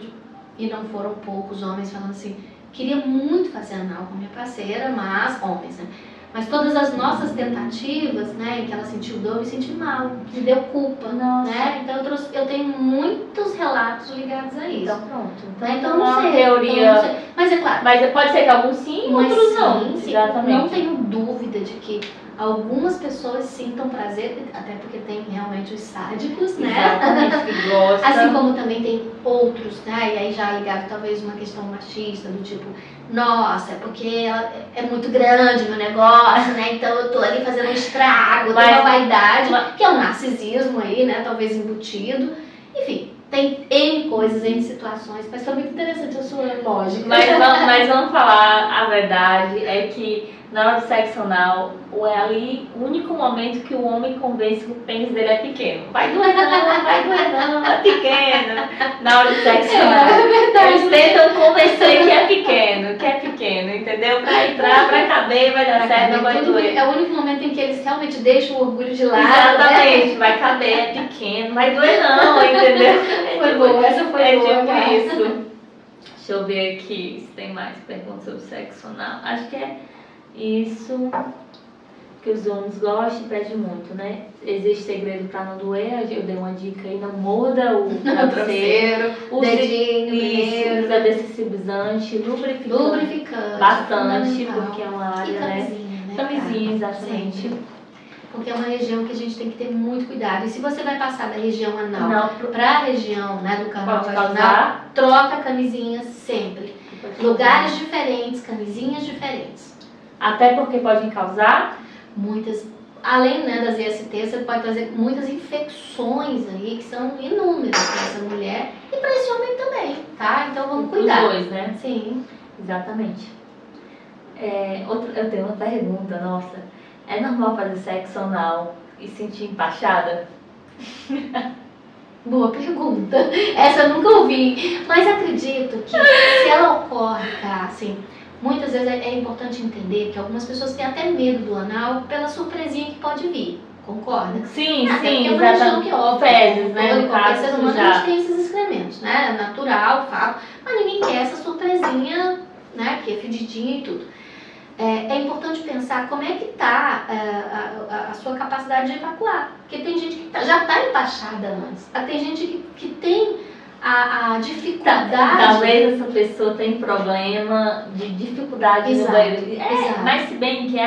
e não foram poucos homens falando assim, queria muito fazer anal com minha parceira, mas homens, né? Mas todas as nossas tentativas, né, em que ela sentiu dor, eu me senti mal, me deu culpa, né? Então eu tenho muitos relatos ligados a isso. Então pronto. Então não sei, teoria. Não sei. Mas é claro. Mas pode ser que alguns sim, outros não. Sim, exatamente. Não tenho dúvida de que algumas pessoas sintam prazer, até porque tem realmente os sádicos, né? Exatamente, que gostam. Assim como também tem outros, né? E aí já ligado talvez uma questão machista, do tipo, nossa, é porque é muito grande o meu negócio, né? Então eu tô ali fazendo um estrago, tem uma vaidade, que é um narcisismo aí, né? Talvez embutido. Enfim, tem N coisas, N situações, mas foi muito interessante a sua lógica. Mas vamos falar a verdade, é que na hora do sexo anal, é ali o único momento que o homem convence que o pênis dele é pequeno. Vai doer não, é pequeno. Na hora do sexo anal. É verdade. Eles tentam convencer que é pequeno, entendeu? Pra entrar, pra caber, vai dar certo, não vai doer. É o único momento em que eles realmente deixam o orgulho de lado. Exatamente, né? vai caber, é pequeno, vai doer não, entendeu? Foi boa, essa foi boa. Tipo isso. Deixa eu ver aqui se tem mais perguntas sobre sexo anal. Acho que é isso que os homens gostam e pedem muito, né? Existe segredo pra não doer? Eu dei uma dica aí, não morda o travesseiro. Dedinho, isso, usa dessensibilizante, lubrificante. Bastante, porque é uma área, né? Camisinha, exatamente. Sim. Porque é uma região que a gente tem que ter muito cuidado. E se você vai passar da região anal para a região, né, do canal vaginal, troca a camisinha sempre. Lugares diferentes, camisinhas diferentes. Até porque podem causar muitas, além, né, das IST, você pode trazer muitas infecções aí que são inúmeras para essa mulher e para esse homem também, tá? Então Então vamos Os cuidar. dois, né? Sim. Exatamente. Eu tenho uma pergunta, nossa. É normal fazer sexo anal e sentir empachada? Boa pergunta. Essa eu nunca ouvi. Mas acredito que se ela ocorre, tá, assim, muitas vezes é importante entender que algumas pessoas têm até medo do anal pela surpresinha que pode vir. Concorda? Sim, Até sim, porque é uma região que óbvio, fezes, né? todo No qualquer caso, ser humano a já. gente tem esses excrementos, né? É natural, fato. Mas ninguém quer essa surpresinha, né? Que é fedidinha e tudo. É importante pensar como é que está a sua capacidade de evacuar. Porque tem gente que já está empachada antes. Tem gente que tem a dificuldade. Talvez essa pessoa tenha problema de dificuldade no banheiro. Exato. Mas se bem que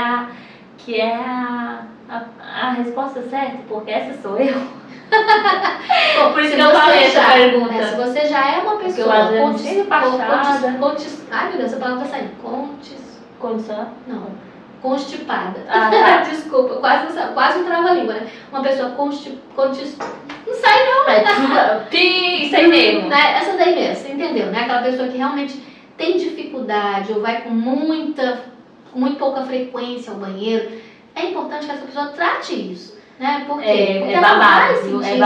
é a resposta certa, porque essa sou eu. Bom, por isso que eu falei essa pergunta. Se você já é uma pessoa ai meu Deus, essa palavra vai sair. Condição? Não. Constipada. Tá. Desculpa, quase um trava-língua, né? Uma pessoa não sai não. Isso aí mesmo. Né? Essa daí mesmo, você entendeu, né? Aquela pessoa que realmente tem dificuldade ou vai com muito pouca frequência ao banheiro. É importante que essa pessoa trate isso. Né? Por quê? Porque ela vai sentir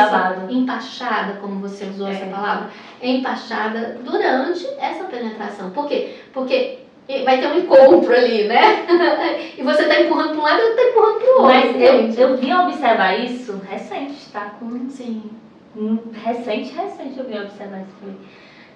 empachada, como você usou essa palavra, empachada durante essa penetração. Por quê? Porque vai ter um encontro ali, né? E você tá empurrando para um lado e eu tô empurrando para o outro. Mas eu vim observar isso recente, tá? Sim. Recente eu vim observar isso.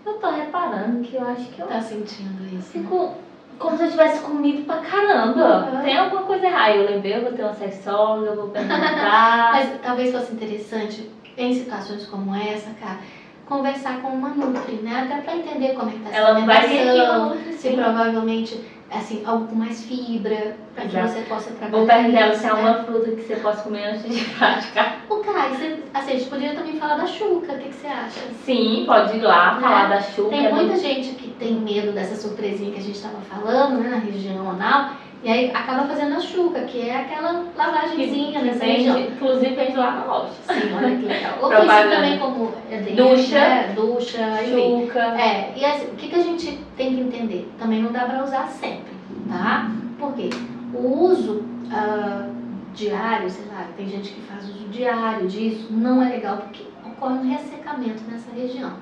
Eu tô reparando que eu acho que eu tá sentindo isso. Fico como se eu tivesse comido pra caramba. Uhum. Tem alguma coisa errada. Eu lembrei, eu vou ter uma sexóloga, eu vou perguntar. Mas talvez fosse interessante, em situações como essa, cara, conversar com uma nutri, né? Até pra entender como é que tá essa Ela não vai ter alimentação, se provavelmente, assim, algo com mais fibra, pra que você possa trabalhar. Vou perguntar se é uma fruta que você possa comer antes de praticar. Ô, Kai, a gente poderia também falar da chuca, o que você acha? Sim, pode ir lá falar da chuca. Tem muita gente que tem medo dessa surpresinha que a gente estava falando, né, na região anal, e aí acaba fazendo a chuca, que é aquela lavagenzinha nessa região. Inclusive vende lá na loja. Sim, olha que legal. Ou conhecido também como ducha, né? Ducha, enfim. Chuca. E assim, o que a gente tem que entender? Também não dá para usar sempre, tá? Por quê? O uso diário, sei lá, tem gente que faz uso diário disso, não é legal porque ocorre um ressecamento nessa região,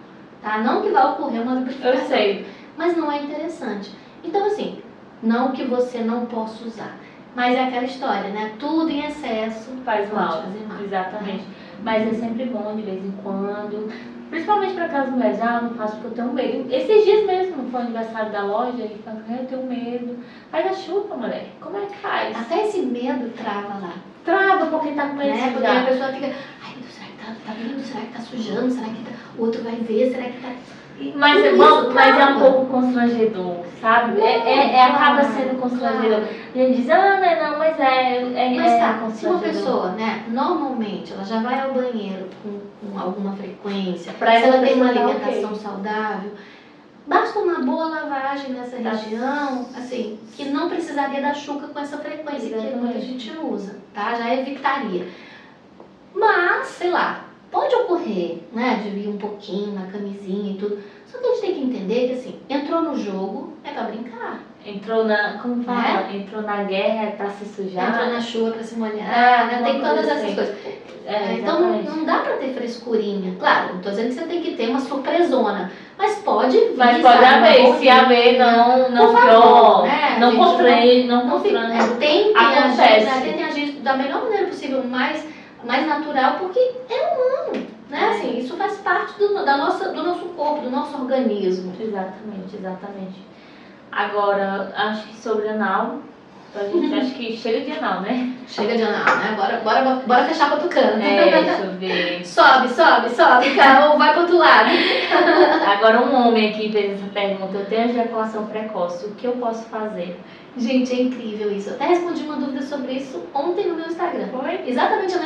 tá? Não que vai ocorrer uma lubrificação. Eu sei. Mas não é interessante. Então, assim, não que você não possa usar, mas é aquela história, né? Tudo em excesso faz mal. fazer mal. Exatamente. Mas é sempre bom de vez em quando, principalmente para aquelas mulheres, eu não faço porque eu tenho medo. Esses dias mesmo, foi o aniversário da loja, e falando, eu tenho medo. Faz a chupa, mulher. Como é que faz? Até esse medo trava lá. Trava porque tá com medo de Porque a pessoa fica, ai meu Deus, será que tá vindo? Será que tá sujando? Será que o outro vai ver? Será que tá... Mas é um pouco constrangedor, sabe? Acaba sendo constrangedor. Claro. A gente diz, não, mas Mas tá, constrangedor. se uma pessoa, né, normalmente ela já vai ao banheiro com alguma frequência, se ela tem uma alimentação saudável, basta uma boa lavagem nessa região, assim, que não precisaria da chuca com essa frequência que muita gente usa, tá? Já evitaria. Mas, sei lá, pode ocorrer, né, de vir um pouquinho na camisinha e tudo. Só que a gente tem que entender que, assim, entrou no jogo, é pra brincar. Entrou na, como fala? Entrou na guerra é pra se sujar. Entrou na chuva pra se molhar, né? Tem todas essas coisas. Então não dá pra ter frescurinha. Claro, não tô dizendo que você tem que ter uma surpresona. Mas pode vir. Mas pode haver, se haver, não constrange. Tentem agir da melhor maneira possível, mais natural, porque é humano, né? Assim, isso faz parte do nosso corpo, do nosso organismo. Exatamente. Agora, acho que sobre anal, a gente acho que chega de anal, né? Chega de anal, né? Bora fechar pra tucano. Deixa eu ver. Sobe, cara, ou vai pro outro lado. Agora, um homem aqui fez essa pergunta, eu tenho ejaculação precoce, o que eu posso fazer? Gente, é incrível isso. Eu até respondi uma dúvida sobre isso ontem no meu Instagram. Foi? Exatamente a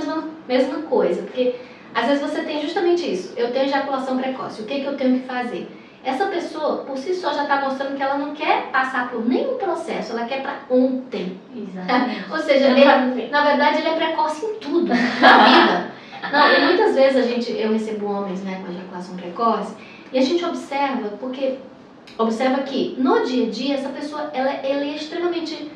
mesma coisa, porque às vezes você tem justamente isso. Eu tenho ejaculação precoce, o que eu tenho que fazer? Essa pessoa, por si só, já está mostrando que ela não quer passar por nenhum processo, ela quer para ontem. Exatamente. Ou seja, na verdade, ele é precoce em tudo, na vida. Não, e muitas vezes eu recebo homens, né, com ejaculação precoce, E a gente observa, porque observa que no dia a dia essa pessoa ela é extremamente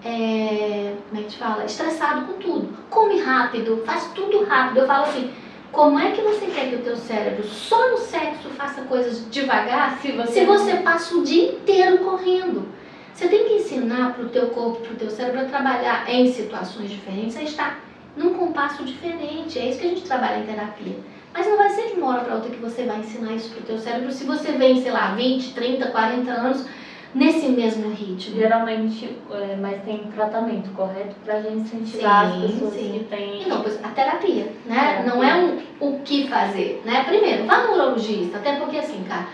como é que te fala? Estressado com tudo. Come rápido, faz tudo rápido. Eu falo assim, como é que você quer que o teu cérebro só no sexo faça coisas devagar se você passa o dia inteiro correndo? Você tem que ensinar para o teu corpo, para o teu cérebro a trabalhar em situações diferentes, a estar num compasso diferente. É isso que a gente trabalha em terapia. Mas não vai ser de uma hora para outra que você vai ensinar isso para o teu cérebro se você vem, sei lá, 20, 30, 40 anos nesse mesmo ritmo. Geralmente, mas tem tratamento, correto? Pra gente incentivar as pessoas que têm... Não, pois a terapia, né? Não é o que fazer, né? Primeiro, vá no urologista, até porque assim, cara,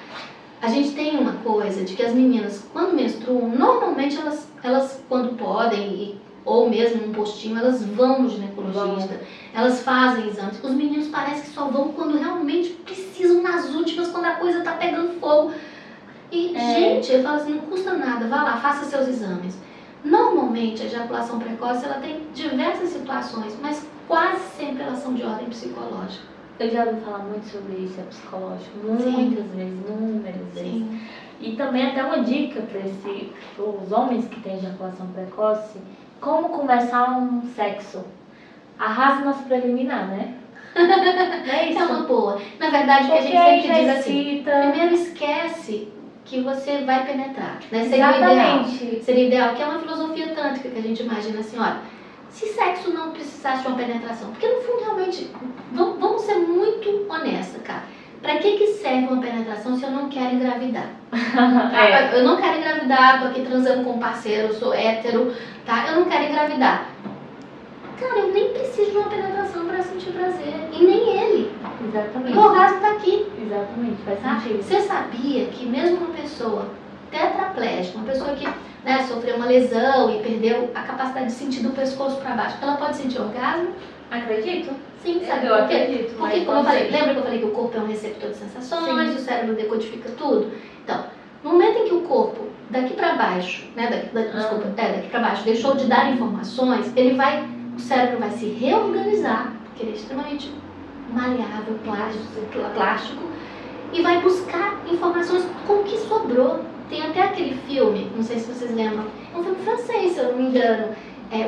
a gente tem uma coisa de que as meninas, quando menstruam, normalmente elas quando podem, ou mesmo num postinho, elas vão no ginecologista, elas fazem exames. Os meninos parece que só vão quando realmente precisam, nas últimas, quando a coisa tá pegando fogo. E, gente, eu falo assim, não custa nada, vá lá, faça seus exames. Normalmente, a ejaculação precoce, ela tem diversas situações, mas quase sempre elas são de ordem psicológica. Eu já ouvi falar muito sobre isso, é psicológico, muitas vezes, inúmeras vezes. E também até uma dica para os homens que têm ejaculação precoce, como começar um sexo. Arrase nosso preliminar, né? Não é isso? É uma boa. Na verdade, o que a gente sempre diz assim, primeiro esquece que você vai penetrar, né? Seria o ideal, que é uma filosofia tântrica que a gente imagina assim, olha, se sexo não precisasse de uma penetração, porque no fundo realmente, vamos ser muito honestas, cara, pra que serve uma penetração se eu não quero engravidar? Eu não quero engravidar, tô aqui transando com um parceiro, eu sou hétero, tá? Eu não quero engravidar. Cara, eu nem preciso de uma penetração para sentir prazer, e nem ele. Exatamente. O orgasmo tá aqui. Exatamente, faz sentido. Você sabia que mesmo uma pessoa tetraplégica, uma pessoa que sofreu uma lesão e perdeu a capacidade de sentir do pescoço para baixo, ela pode sentir orgasmo? Acredito. Sim, sabe? Eu acredito. Porque, como eu falei, lembra que eu falei que o corpo é um receptor de sensações, o cérebro decodifica tudo? Então, no momento em que o corpo, daqui para baixo, daqui para baixo, deixou de dar informações, o cérebro vai se reorganizar, porque ele é extremamente maleável, plástico, e vai buscar informações com o que sobrou. Tem até aquele filme, não sei se vocês lembram, é um filme francês, se eu não me engano,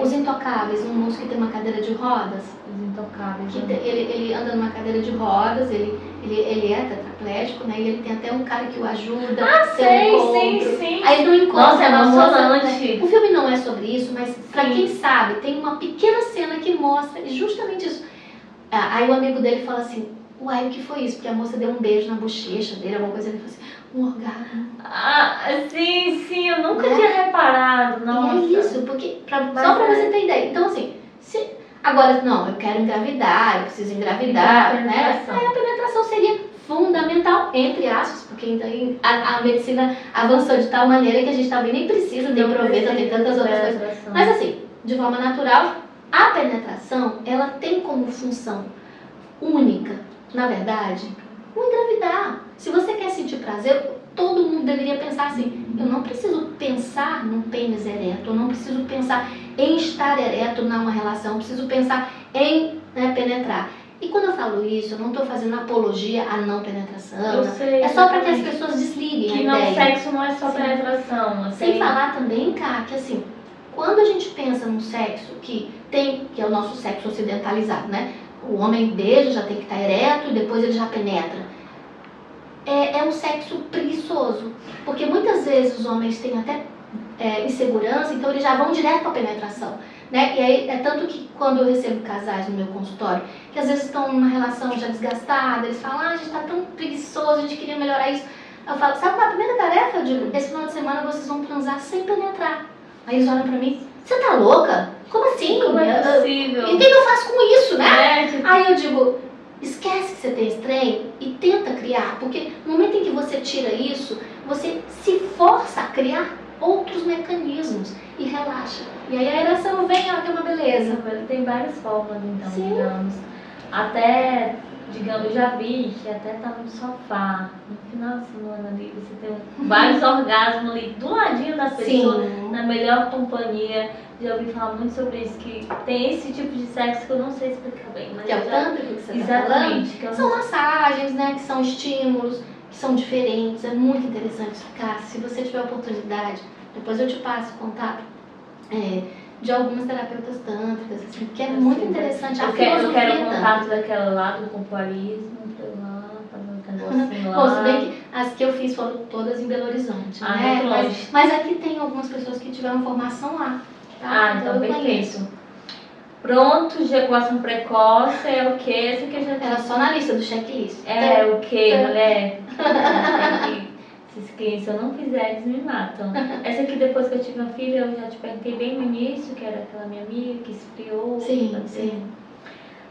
Os Intocáveis, um moço que tem uma cadeira de rodas. Os Intocáveis. Ele anda numa cadeira de rodas, ele é tetraplégico, né? E ele tem até um cara que o ajuda. Sim. Aí no encontro, nossa, é emocionante. O filme não é sobre isso, mas pra quem sabe, tem uma pequena cena que mostra justamente isso. Aí o amigo dele fala assim, uai, o que foi isso? Porque a moça deu um beijo na bochecha dele, alguma coisa, ele falou assim, um orgasmo. Sim, eu nunca tinha reparado, nossa. E é isso, porque, só pra você ter ideia. Então assim, agora, não, eu quero engravidar, eu preciso engravidar, né? Aí a penetração seria fundamental, entre aspas, porque daí a medicina avançou de tal maneira que a gente também nem precisa, tem proveta, tem tantas outras coisas. Mas assim, de forma natural, a penetração, ela tem como função única, na verdade, o engravidar. Se você quer sentir prazer, todo mundo deveria pensar assim, eu não preciso pensar num pênis ereto, eu não preciso pensar em estar ereto numa relação, eu preciso pensar em penetrar. E quando eu falo isso, eu não estou fazendo apologia à não penetração, é só para que as pessoas desliguem a ideia. Que sexo não é só penetração. Sem falar também, Cá, que assim, quando a gente pensa num sexo que é o nosso sexo ocidentalizado, né? O homem beija, já tem que estar ereto e depois ele já penetra. É um sexo preguiçoso, porque muitas vezes os homens têm até insegurança, então eles já vão direto para a penetração, né? E aí é tanto que quando eu recebo casais no meu consultório, que às vezes estão numa relação já desgastada, eles falam, a gente está tão preguiçoso, a gente queria melhorar isso. Eu falo, sabe qual é a primeira tarefa? Eu digo, esse final de semana vocês vão transar sem penetrar. Aí eles olham pra mim, você tá louca? Como assim? Como é possível? E o que eu faço com isso, né? Aí eu digo, esquece que você tem esse trem e tenta criar, porque no momento em que você tira isso, você se força a criar outros mecanismos e relaxa. E aí a ereção vem, ó, que é uma beleza. Tem várias formas, então, digamos. Até, digamos, eu já vi que até tá no sofá, no final de semana ali, você tem vários orgasmos ali do ladinho da pessoa, na melhor companhia. Já ouvi falar muito sobre isso, que tem esse tipo de sexo que eu não sei explicar bem. Mas que é o tântrico que você exatamente, tá falando? São massagens, né, que são estímulos. que são diferentes, é muito interessante explicar. Se você tiver oportunidade, depois eu te passo o contato de algumas terapeutas tântricas, assim, que é muito interessante. Eu quero o contato daquela lá do pompoarismo, Bom, se bem que as que eu fiz foram todas em Belo Horizonte, né? Mas aqui tem algumas pessoas que tiveram formação lá. Tá? Então perfeito. Pronto, ejaculação precoce é o que? Essa que eu já Era só na lista do checklist. O que, mulher? Esses clientes, se eu não fizer, eles me matam. Essa aqui, depois que eu tive uma filha, eu já te perguntei bem no início, que era aquela minha amiga que esfriou. Sim, sim.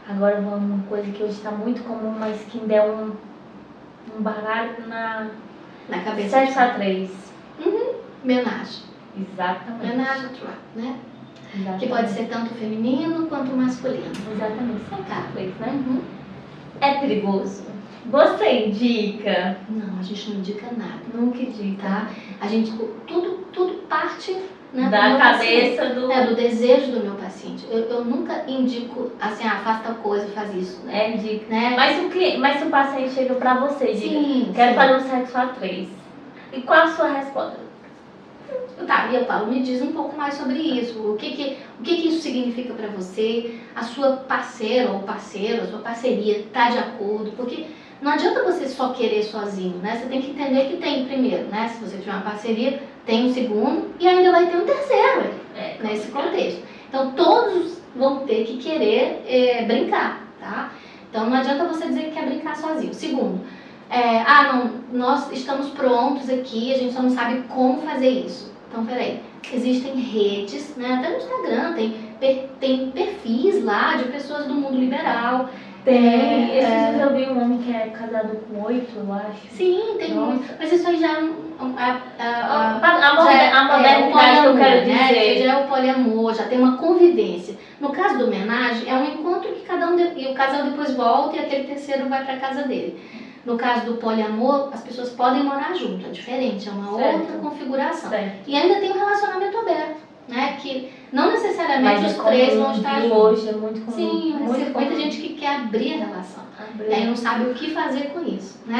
Agora vamos uma coisa que hoje está muito comum, mas que ainda é um baralho na cabeça. 7x3. Menagem. Exatamente. Menagem, né? Exatamente. Que pode ser tanto feminino quanto masculino. Exatamente. 7x3, né? É perigoso. Você indica? Não, a gente não indica nada. Nunca indica. Tá? A gente, tudo parte, né, da cabeça do desejo do meu paciente. Eu nunca indico assim, faz tal coisa, faz isso. Né? Indica. Né? Mas se o paciente chega pra você e diz, quero fazer um sexo a 3. E qual a sua resposta? Tá, e eu falo, me diz um pouco mais sobre isso. O que isso significa pra você? A sua parceira ou parceiro, a sua parceria tá de acordo? Porque não adianta você só querer sozinho, né? Você tem que entender que tem primeiro, né? Se você tiver uma parceria, tem um segundo e ainda vai ter um terceiro nesse contexto. Então todos vão ter que querer brincar, tá? Então não adianta você dizer que quer brincar sozinho. Segundo, não, nós estamos prontos aqui, a gente só não sabe como fazer isso. Então peraí, existem redes, né? Até no Instagram tem perfis lá de pessoas do mundo liberal. Tem. Esses dias eu vi um homem que é casado com 8, eu acho. Sim, tem muito. Mas isso aí já a modernidade que eu quero dizer. Né? Já é o poliamor, já tem uma convivência. No caso do homenagem, é um encontro que e o casal depois volta e aquele terceiro vai para casa dele. No caso do poliamor, as pessoas podem morar junto, é diferente, é uma outra configuração. E ainda tem um relacionamento aberto, né? Que não necessariamente os três vão estar juntos. Hoje é muito comum. Sim, mas tem muita gente que quer abrir a relação. E aí não sabe o que fazer com isso, né?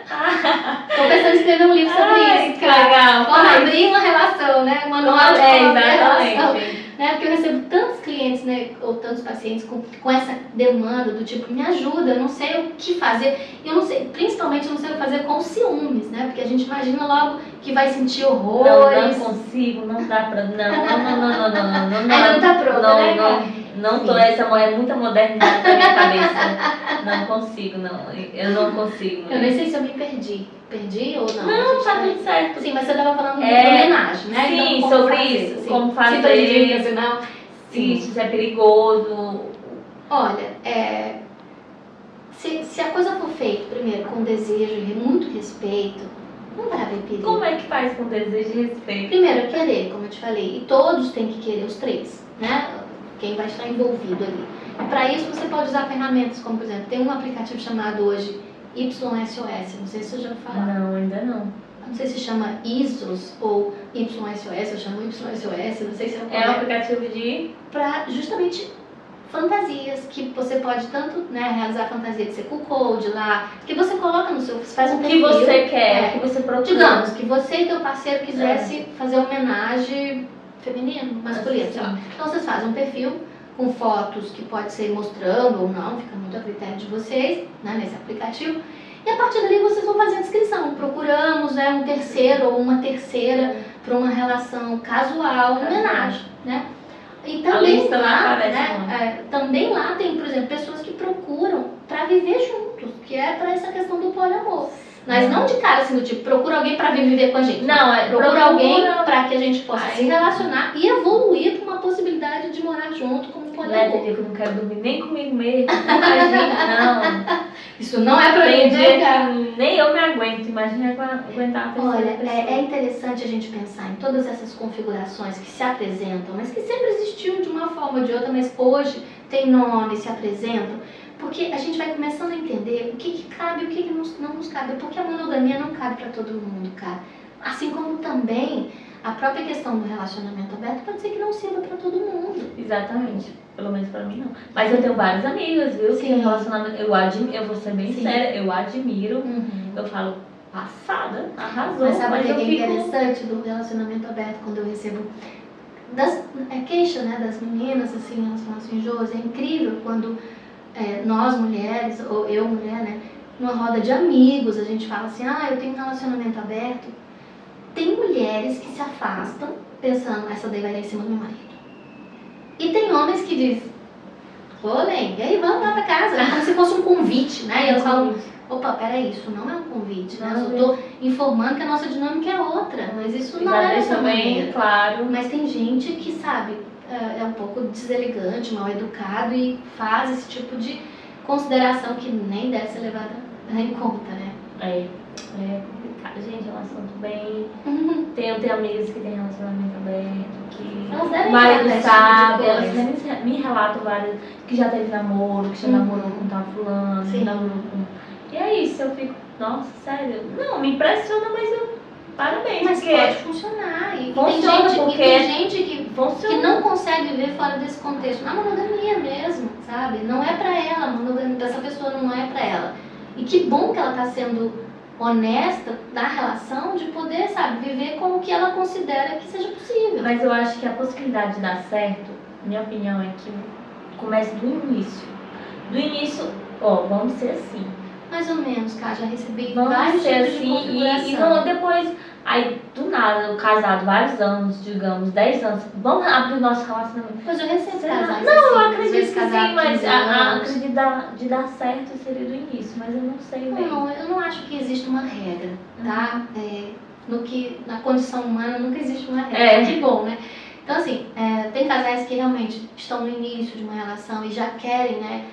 Tô pensando em escrever um livro sobre isso. Que legal. Como abrir uma relação, né? Manual de como abrir a relação. Né? Porque eu recebo tantos clientes, né, ou tantos pacientes com essa demanda do tipo, me ajuda, eu não sei o que fazer. Eu não sei, principalmente eu não sei o que fazer com ciúmes, né? Porque a gente imagina logo que vai sentir horrores. Não consigo, não dá pra... Não. Ainda não tá pronta, né? Não tô, essa é muita modernidade na minha cabeça. Não consigo, eu não consigo. Eu nem sei se eu me perdi. Perdi ou não? Não, tá tudo certo. Sim, mas você tava falando de homenagem, né? Sim, então, sobre fazer, isso, assim, como fazer. Se prejudica, senão... Se isso é perigoso. Olha, se a coisa for feita, primeiro, com desejo e muito respeito, não vai haver perigo. Como é que faz com desejo e respeito? Primeiro, querer, como eu te falei. E todos têm que querer, os três, né? Quem vai estar envolvido ali. E para isso você pode usar ferramentas como, por exemplo, tem um aplicativo chamado hoje YSOS, não sei se você já ouviu falar. Não, ainda não. Não sei se chama ISOS ou YSOS, eu chamo YSOS, não sei se é o correto. É um aplicativo para justamente fantasias, que você pode tanto, né, realizar fantasia de ser cuckold lá, que você coloca no seu, você faz um perfil. O que você quer, o que você procura. Digamos que você e teu parceiro quisesse fazer homenagem feminino, masculino. Então vocês fazem um perfil com fotos que pode ser mostrando ou não, fica muito a critério de vocês, né, nesse aplicativo. E a partir dali vocês vão fazer a descrição. Procuramos um terceiro ou uma terceira para uma relação casual, homenagem, né? E também lá, também lá tem, por exemplo, pessoas que procuram para viver juntos, que é para essa questão do poliamor. Mas não de cara assim, do tipo, procura alguém para vir viver com a gente. Não, procura alguém para que a gente possa se relacionar e evoluir para uma possibilidade de morar junto como poliamor. Tem dia que eu não quero dormir nem comigo mesmo. Imagina, não. Isso não é pra mim, né? Nem eu me aguento, imagina aguentar a pessoa. Olha, é interessante a gente pensar em todas essas configurações que se apresentam, mas que sempre existiu de uma forma ou de outra, mas hoje tem nome, se apresentam, porque a gente vai começando a entender o que cabe e o que não nos cabe, porque a monogamia não cabe para todo mundo, cara. Assim como também a própria questão do relacionamento aberto pode ser que não sirva para todo mundo. Exatamente. Pelo menos pra mim não. Mas eu tenho várias amigas, viu? Sim. Que relacionamento. Eu vou ser bem séria, eu admiro. Eu falo, passada, arrasou. Mas sabe o que eu é fico... interessante do relacionamento aberto quando eu recebo queixa, né, das meninas, assim, em relação aos enjoos? É incrível quando nós mulheres, ou eu mulher, né, numa roda de amigos, a gente fala assim, eu tenho um relacionamento aberto. Tem mulheres que se afastam pensando, essa daí vai dar em cima do meu marido. E tem homens que dizem, e aí vamos lá pra casa, como se fosse um convite, né? E elas falam, opa, peraí, isso não é um convite, né? Eu só tô informando que a nossa dinâmica é outra, mas isso não é dessa maneira. Claro. Mas tem gente que, sabe, é um pouco deselegante, mal educado e faz esse tipo de consideração que nem deve ser levada em conta, né? É complicado. Gente, é um assunto bem... Eu tenho amigas que têm relacionamento aberto, que Elas o marido sabe, tipo elas me relatam várias que já teve namoro, que já namorou com tal fulano, que namorou com... E é isso, eu fico, nossa, sério, não, me impressiona, mas eu... Parabéns, mas porque... pode funcionar. E funciona, tem gente que não consegue viver fora desse contexto. Na monogamia mesmo, sabe? Não é pra ela, a monogamia dessa pessoa não é pra ela. E que bom que ela tá sendo honesta na relação de poder, sabe, viver com o que ela considera que seja possível. Mas eu acho que a possibilidade de dar certo, minha opinião é que comece do início. Do início, vamos ser assim. Mais ou menos, cara, já recebi vamos vários ser tipos de assim configuração. E não, depois, aí do nada, casado vários anos, digamos, 10 anos, vamos abrir o nosso relacionamento. Pois eu recebo casais Não, assim, eu acredito que sim, mas acredito de dar certo seria do início, mas eu não sei bem. Não, eu não acho que existe uma regra, tá? Na condição humana nunca existe uma regra, que bom, né? Então assim, tem casais que realmente estão no início de uma relação e já querem, né,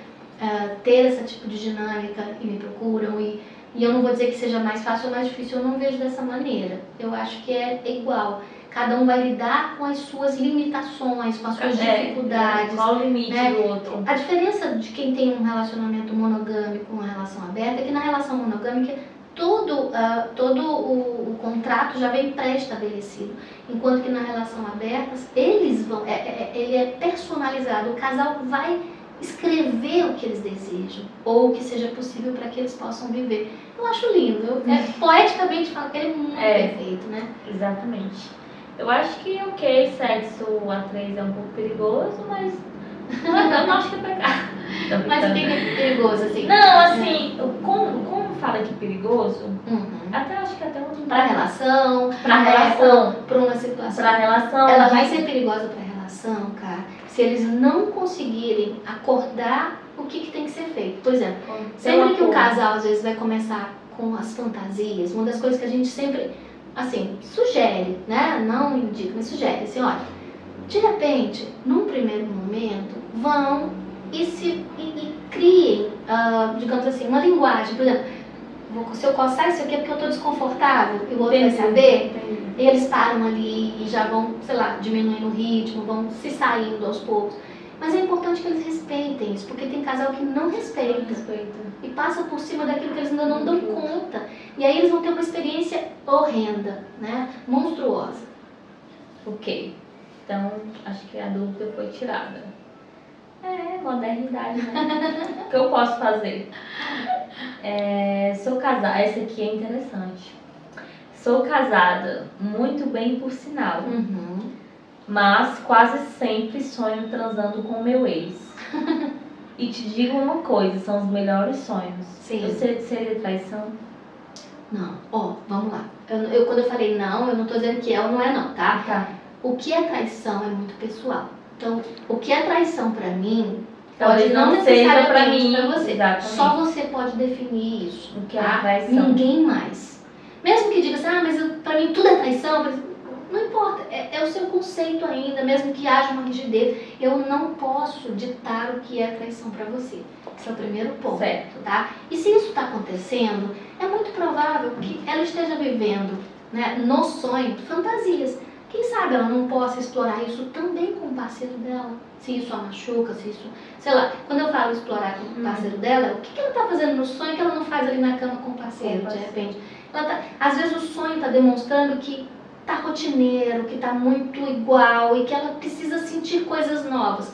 ter esse tipo de dinâmica e me procuram e eu não vou dizer que seja mais fácil ou mais difícil, eu não vejo dessa maneira. Eu acho que é igual. Cada um vai lidar com as suas limitações, com as suas dificuldades. Qual o limite do outro? A diferença de quem tem um relacionamento monogâmico com uma relação aberta é que na relação monogâmica todo o contrato já vem pré-estabelecido. Enquanto que na relação aberta, ele é personalizado. O casal vai escrever o que eles desejam ou o que seja possível para que eles possam viver. Eu acho lindo. Poeticamente falo que ele é muito perfeito, né? Exatamente. Eu acho que sexo a 3 é um pouco perigoso, mas eu não acho que é pecado. Mas o que é perigoso, assim? Não, assim, como fala que é perigoso, até acho que até um... Pra relação, pra uma situação. Pra relação. Ela vai ser perigosa pra relação, cara, se eles não conseguirem acordar o que tem que ser feito. Por exemplo, sempre que um casal às vezes vai começar com as fantasias, uma das coisas que a gente sempre, assim, sugere, né? Não indica, mas sugere, assim, olha, de repente, num primeiro momento, vão e criem, digamos assim, uma linguagem. Por exemplo, se eu coçar isso aqui é porque eu estou desconfortável e o outro vai saber, eles param ali e já vão, sei lá, diminuindo o ritmo, vão se saindo aos poucos. Mas é importante que eles respeitem isso, porque tem casal que não respeita e passa por cima daquilo que eles ainda não dão conta. E aí eles vão ter uma experiência horrenda, né? Monstruosa. Ok. Então, acho que a dúvida foi tirada. Modernidade, né? O que eu posso fazer? Sou casada, essa aqui é interessante. Sou casada, muito bem por sinal, mas quase sempre sonho transando com meu ex. E te digo uma coisa, são os melhores sonhos. Sim. Seria traição? Não. Vamos lá. Quando eu falei não, eu não tô dizendo que é ou não é não, tá? O que é traição é muito pessoal. Então, o que é traição pra mim, pode não necessariamente pra mim, pra você. Exatamente. Só você pode definir isso. O que é traição? Ninguém mais. Mesmo que diga assim, mas pra mim tudo é traição, não importa, é o seu conceito ainda, mesmo que haja uma rigidez, eu não posso ditar o que é traição pra você. Esse é o primeiro ponto, certo. Tá? E se isso está acontecendo, é muito provável que ela esteja vivendo, né, no sonho, fantasias. Quem sabe ela não possa explorar isso também com o parceiro dela, se isso a machuca, se isso... Sei lá, quando eu falo explorar com o parceiro dela, o que ela está fazendo no sonho que ela não faz ali na cama com o parceiro, de repente? Às vezes o sonho está demonstrando que tá rotineiro, que tá muito igual e que ela precisa sentir coisas novas.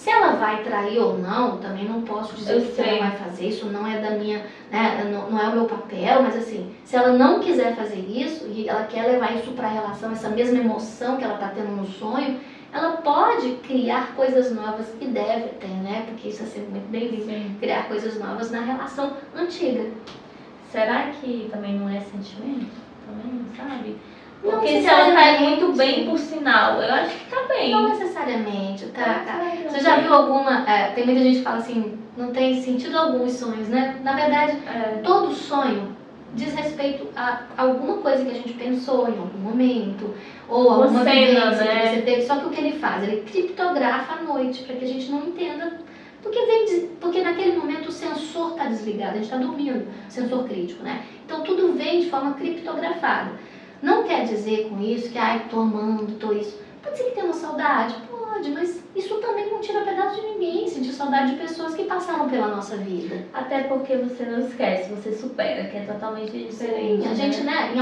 Se ela vai trair ou não, também não posso dizer Eu o que sei. ela vai fazer, isso não é da minha, né, não é o meu papel, mas assim, se ela não quiser fazer isso e ela quer levar isso para a relação, essa mesma emoção que ela está tendo no sonho, ela pode criar coisas novas e deve ter, né? Porque isso é sempre muito bem-vindo, criar coisas novas na relação antiga. Será que também não é sentimento? Também, sabe? Não Porque se ela tá necessariamente. muito bem, por sinal, eu acho que tá bem. Não necessariamente, tá? Não Você já sei. viu alguma... tem muita gente que fala assim, não tem sentido algum os sonhos, né? Na verdade, todo sonho diz respeito a alguma coisa que a gente pensou em algum momento, ou alguma cena, vivência né? que você teve. Só que o que ele faz? Ele criptografa à noite, para que a gente não entenda. Porque naquele momento o sensor está desligado, a gente está dormindo, sensor crítico, né? Então tudo vem de forma criptografada. Não quer dizer com isso que, tô amando, tô isso. Pode ser que tenha uma saudade? Pode, mas isso também não tira pedaço de ninguém, sentir saudade de pessoas que passaram pela nossa vida. Até porque você não esquece, você supera, que é totalmente diferente. Sim, a gente, né,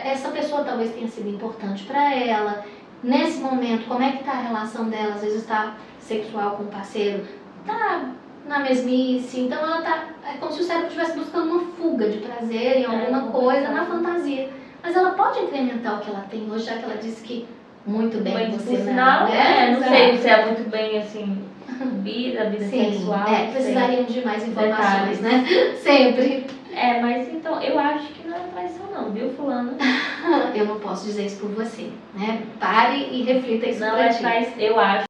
essa pessoa talvez tenha sido importante para ela. Nesse momento, como é que tá a relação dela? Às vezes está sexual com o parceiro, tá na mesmice, então ela tá, é como se o cérebro estivesse buscando uma fuga de prazer em alguma coisa, na fantasia. Mas ela pode incrementar o que ela tem hoje, já que ela disse que muito bem Mas, você, por sinal, né? não sei se é muito bem, assim, vida Sim, sexual. não sei. precisaríamos de mais informações, Detalhes. né? Sempre. Mas então, eu acho que não é traição não, viu, fulano? Eu não posso dizer isso por você, né? Pare e reflita isso Não pra é ti. traição, eu acho.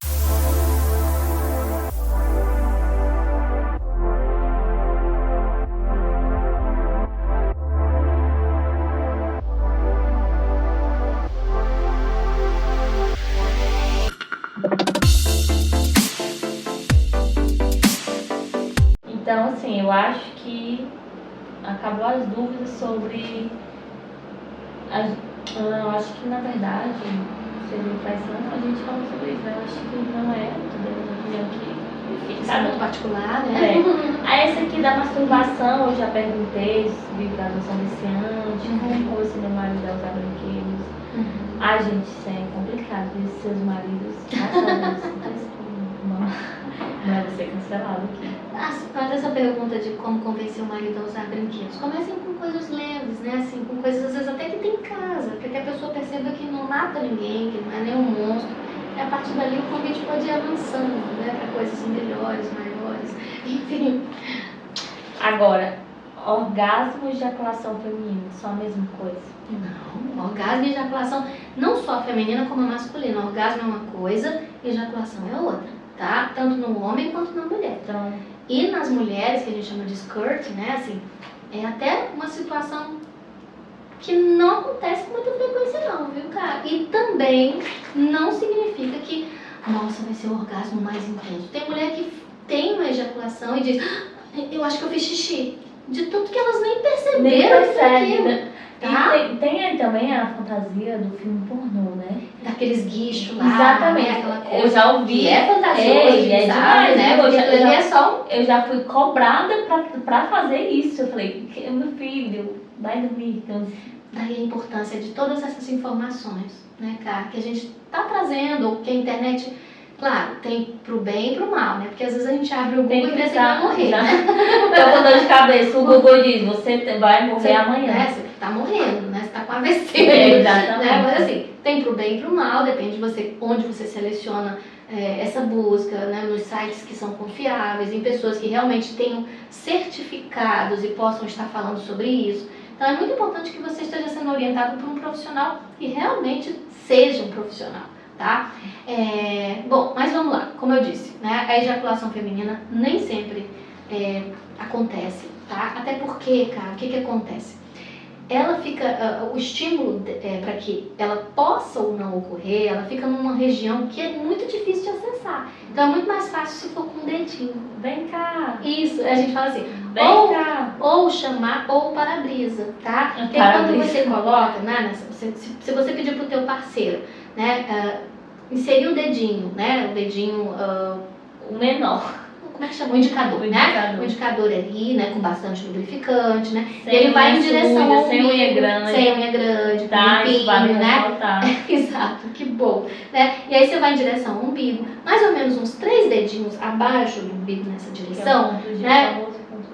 Então, assim, eu acho que acabou as dúvidas sobre... Eu acho que, na verdade, seria traição. A gente falou sobre isso, né? Eu acho que não é, também na opinião que... Isso é muito particular, né? Aí esse aqui da masturbação, eu já perguntei, vibração viciante, como você meu marido a usar brinquedos. Ai, gente, isso é complicado, porque seus maridos... Não é você cancelado aqui. Mas essa pergunta de como convencer o marido a usar brinquedos, comecem com coisas leves, né? Assim, com coisas às vezes até que tem em casa, para que a pessoa perceba que não mata ninguém, que não é nenhum monstro. E a partir dali o convite pode ir avançando, né? Para coisas melhores, maiores, enfim. Agora, orgasmo e ejaculação feminina, são a mesma coisa? Não, orgasmo e ejaculação, não só a feminina como a masculina. Orgasmo é uma coisa e ejaculação é outra, tá? Tanto no homem quanto na mulher. Então, e nas mulheres, que a gente chama de skirt, né? Assim, é até uma situação que não acontece com muita frequência não, viu, cara? E também não significa que, nossa, vai ser o orgasmo mais intenso. Tem mulher que tem uma ejaculação e diz, eu acho que eu fiz xixi. De tudo que elas nem perceberam. nem percebe, aquilo, né? tá? E tem aí também a fantasia do filme pornô, né? Daqueles guichos lá, Exatamente. né? Aquela coisa. Eu já ouvi. Que é fantasioso, É sabe, demais, né? viu? Porque aquilo ali é só Eu já fui cobrada pra fazer isso. Eu falei, meu filho, vai dormir. Então, daí a importância de todas essas informações, né, cara, que a gente tá trazendo, ou que a internet, claro, tem pro bem e pro mal, né, porque às vezes a gente abre o Google e pensa que vai morrer, né? Eu com dor de cabeça, o Google diz, você vai morrer amanhã. Você tá morrendo, né, você tá com AVC, Exatamente. né, mas assim, tem pro bem e pro mal, depende de você, onde você seleciona essa busca, né, nos sites que são confiáveis, em pessoas que realmente tenham certificados e possam estar falando sobre isso. Então é muito importante que você esteja sendo orientado por um profissional que realmente seja um profissional, tá? Bom, mas vamos lá, como eu disse, né, a ejaculação feminina nem sempre acontece, tá? Até porque, cara, o que acontece? Ela fica, o estímulo para que ela possa ou não ocorrer, ela fica numa região que é muito difícil de acessar. Então é muito mais fácil se for com o dedinho. Vem cá. Isso, a gente fala assim, Vem cá. ou chamar ou para-brisa, tá? Porque quando você coloca, né, se você pedir pro teu parceiro, né, inserir o dedinho, né, o dedinho O menor. como é que chama? O indicador, O né? indicador. O indicador ali, né? Com bastante lubrificante, né? Sem e ele vai em unha direção suja, ao sem unha umbigo, grande. sem unha grande, Tá, com isso vale limpinho, né? ressaltar. Exato, que bom. Né? E aí você vai em direção ao umbigo, mais ou menos uns 3 dedinhos abaixo do umbigo nessa Que é o direção. ponto G, né? famoso ponto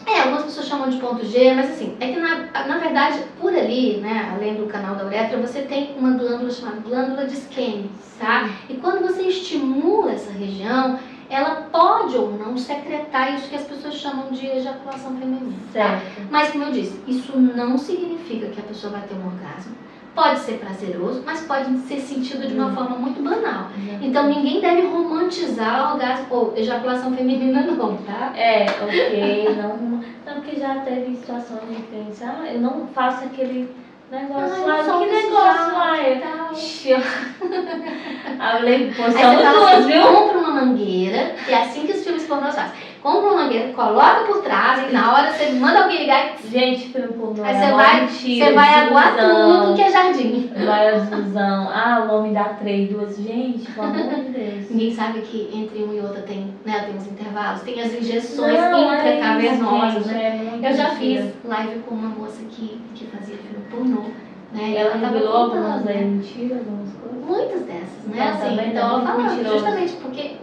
G. Algumas pessoas chamam de ponto G, mas assim, é que na verdade, por ali, né, além do canal da uretra, você tem uma glândula chamada glândula de Skene, tá? E quando você estimula essa região, ela pode ou não secretar isso que as pessoas chamam de ejaculação feminina, tá? Certo. Mas como eu disse, isso não significa que a pessoa vai ter um orgasmo. Pode ser prazeroso, mas pode ser sentido de uma forma muito banal. Então ninguém deve romantizar orgasmo ou ejaculação feminina não, tá? Ok, não, porque já teve situações de pensar, eu não faço aquele negócio lá, que negócio lá é? Aí Postamos você fala duas, assim, viu? compra uma mangueira, e é assim que os filmes pornôs fazem. Compra uma mangueira, coloca por trás, e na hora você manda alguém ligar e... Gente, filme pornô, Aí mentira, você vai aguar desilusão. tudo que é jardim. Vai a desilusão. O homem dá 3, 2. Gente, pelo amor de Deus. Ninguém sabe que entre um e outro tem uns intervalos, tem as injeções Não, intracavernosas, gente, né? muito Eu já mentira. fiz live com uma moça que fazia filme pornô, né? E Ela tava revelou contando, algumas né? mentiras, algumas coisas. Muitas dessas, né? Não, Assim, também então é ela muito falando, mentiroso. justamente porque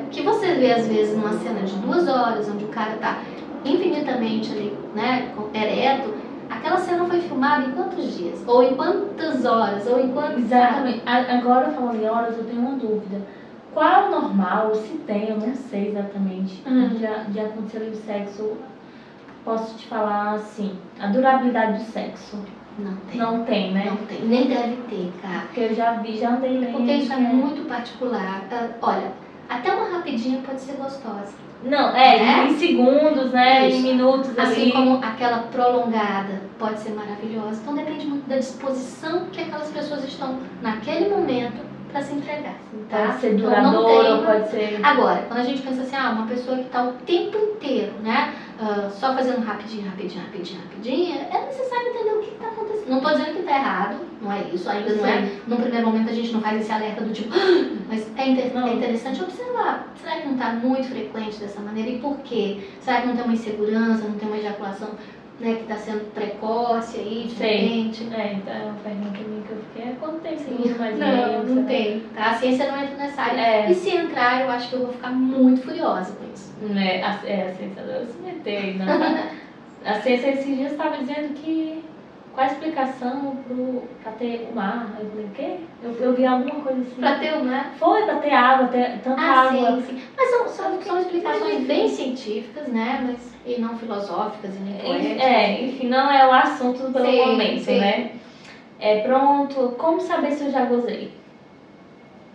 o que você vê às vezes numa cena de 2 horas, onde o cara tá infinitamente ali, né, ereto, aquela cena foi filmada em quantos dias? Ou em quantas horas? Ou em quantos... Exatamente. Agora, falando em horas, eu tenho uma dúvida. Qual é o normal, se tem, eu não sei exatamente, de acontecer ali o sexo? Posso te falar assim, a durabilidade do sexo. Não tem. Não tem, né? Não tem. Nem deve ter, cara. Porque eu já vi, já andei lendo. Porque isso é muito particular. Olha, até uma rapidinha pode ser gostosa. Não, Né? em segundos, né? Isso. Em minutos Assim ali. como aquela prolongada pode ser maravilhosa. Então depende muito da disposição que aquelas pessoas estão naquele momento para se entregar. Tá? Pode ser Então, não duradouro, tem uma- pode ser. Agora, quando a gente pensa assim, uma pessoa que está o tempo inteiro, né? Só fazendo rapidinho, é necessário entender o que está acontecendo. Não estou dizendo que está errado, não é isso, ainda não é. Num primeiro momento a gente não faz esse alerta do tipo, mas é interessante observar. Será que não está muito frequente dessa maneira? E por quê? Será que não tem uma insegurança, não tem uma ejaculação, né, que está sendo precoce aí, de repente? Então é uma pergunta minha que eu fiquei. Quanto tempo Sim. mais ou Não, menos? não né? tem. Tá? A ciência não entra nessa área. É. E se entrar, eu acho que eu vou ficar muito furiosa com isso. Né? A ciência adora se meter aí, né? A ciência esses dias estava dizendo que qual a explicação pra ter o mar? Eu falei, o quê? Eu vi alguma coisa assim. Pra ter o mar. Foi pra ter água, ter tanta água. Sim. Mas são explicações bem científicas, né? E não filosóficas e nem poéticas. Enfim, não é o assunto pelo Sim, momento, sim. né? Pronto, como saber se eu já gozei?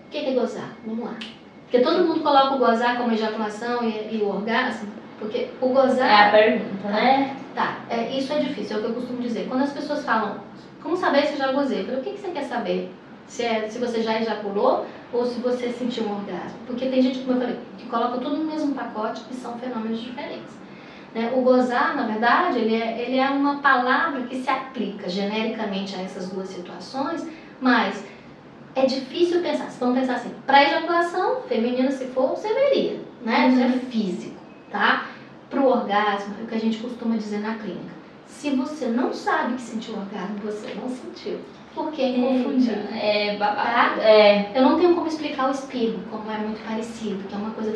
O que é gozar? Vamos lá. Porque todo mundo coloca o gozar como ejaculação e o orgasmo, porque o gozar... É a pergunta, né? Tá, isso é difícil, é o que eu costumo dizer. Quando as pessoas falam, como saber se eu já gozei? Eu falo, o que você quer saber? Se você já ejaculou ou se você sentiu um orgasmo? Porque tem gente, como eu falei, que coloca tudo no mesmo pacote e são fenômenos diferentes. Né? O gozar, na verdade, ele é uma palavra que se aplica genericamente a essas duas situações, mas é difícil pensar. Se vamos pensar assim, para ejaculação feminina, se for, você veria, né? Isso é físico, tá? Para o orgasmo, é o que a gente costuma dizer na clínica. Se você não sabe que sentiu orgasmo, você não sentiu. Porque é inconfundível. Babado. Tá? Eu não tenho como explicar o espirro, como é muito parecido, que é uma coisa,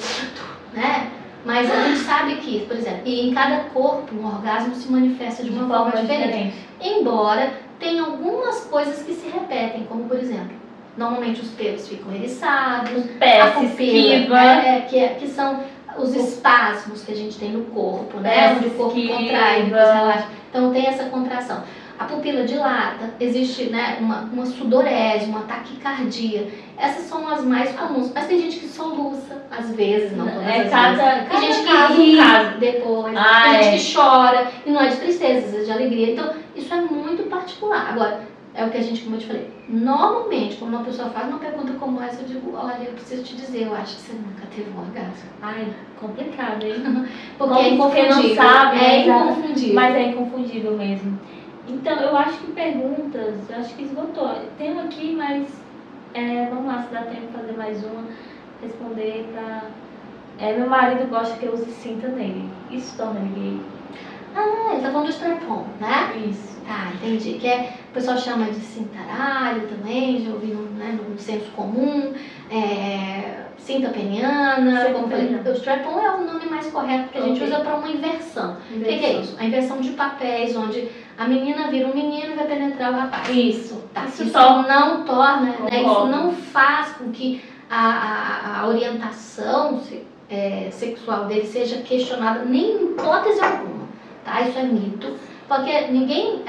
né? Mas a gente sabe que, por exemplo, e em cada corpo um orgasmo se manifesta de uma forma diferente. Embora tenha algumas coisas que se repetem, como por exemplo, normalmente os pelos ficam eriçados, Os pés a se pupila, esquiva. que são os espasmos que a gente tem no corpo, né? Onde o corpo esquiva. contrai, depois relaxa. Então tem essa contração. A pupila dilata, existe, né, uma sudorese, uma taquicardia. Essas são as mais comuns. Mas tem gente que soluça, às vezes, não todas as vezes. Tem gente que ri depois, tem gente que chora, e não é de tristeza, às vezes de alegria. Então, isso é muito particular. Agora, é o que a gente, como eu te falei, normalmente, quando uma pessoa faz uma pergunta como essa, eu digo, olha, eu preciso te dizer, eu acho que você nunca teve um orgasmo. Complicado, hein? Porque é inconfundível. Porque não sabe, é exato. inconfundível. Mas é inconfundível mesmo. Então, eu acho que perguntas, eu acho que esgotou. Tem uma aqui, mas vamos lá, se dá tempo de fazer mais uma, responder para Meu marido gosta que eu use cinta nele. Isso torna ele gay. Ah, ele tá falando do strap-on, né? Isso. Tá, entendi. Que o pessoal chama de cintaralho também, já ouvi no senso comum. Cinta peniana. Cinta Como falei, peniana. o strap-on é o nome mais correto, porque a gente usa para uma inversão. O que é isso? A inversão de papéis, onde a menina vira um menino e vai penetrar o rapaz. Isso. Tá. Isso não torna, né? Isso Concordo. não faz com que a orientação sexual dele seja questionada nem em hipótese alguma, tá? Isso é mito, porque ninguém,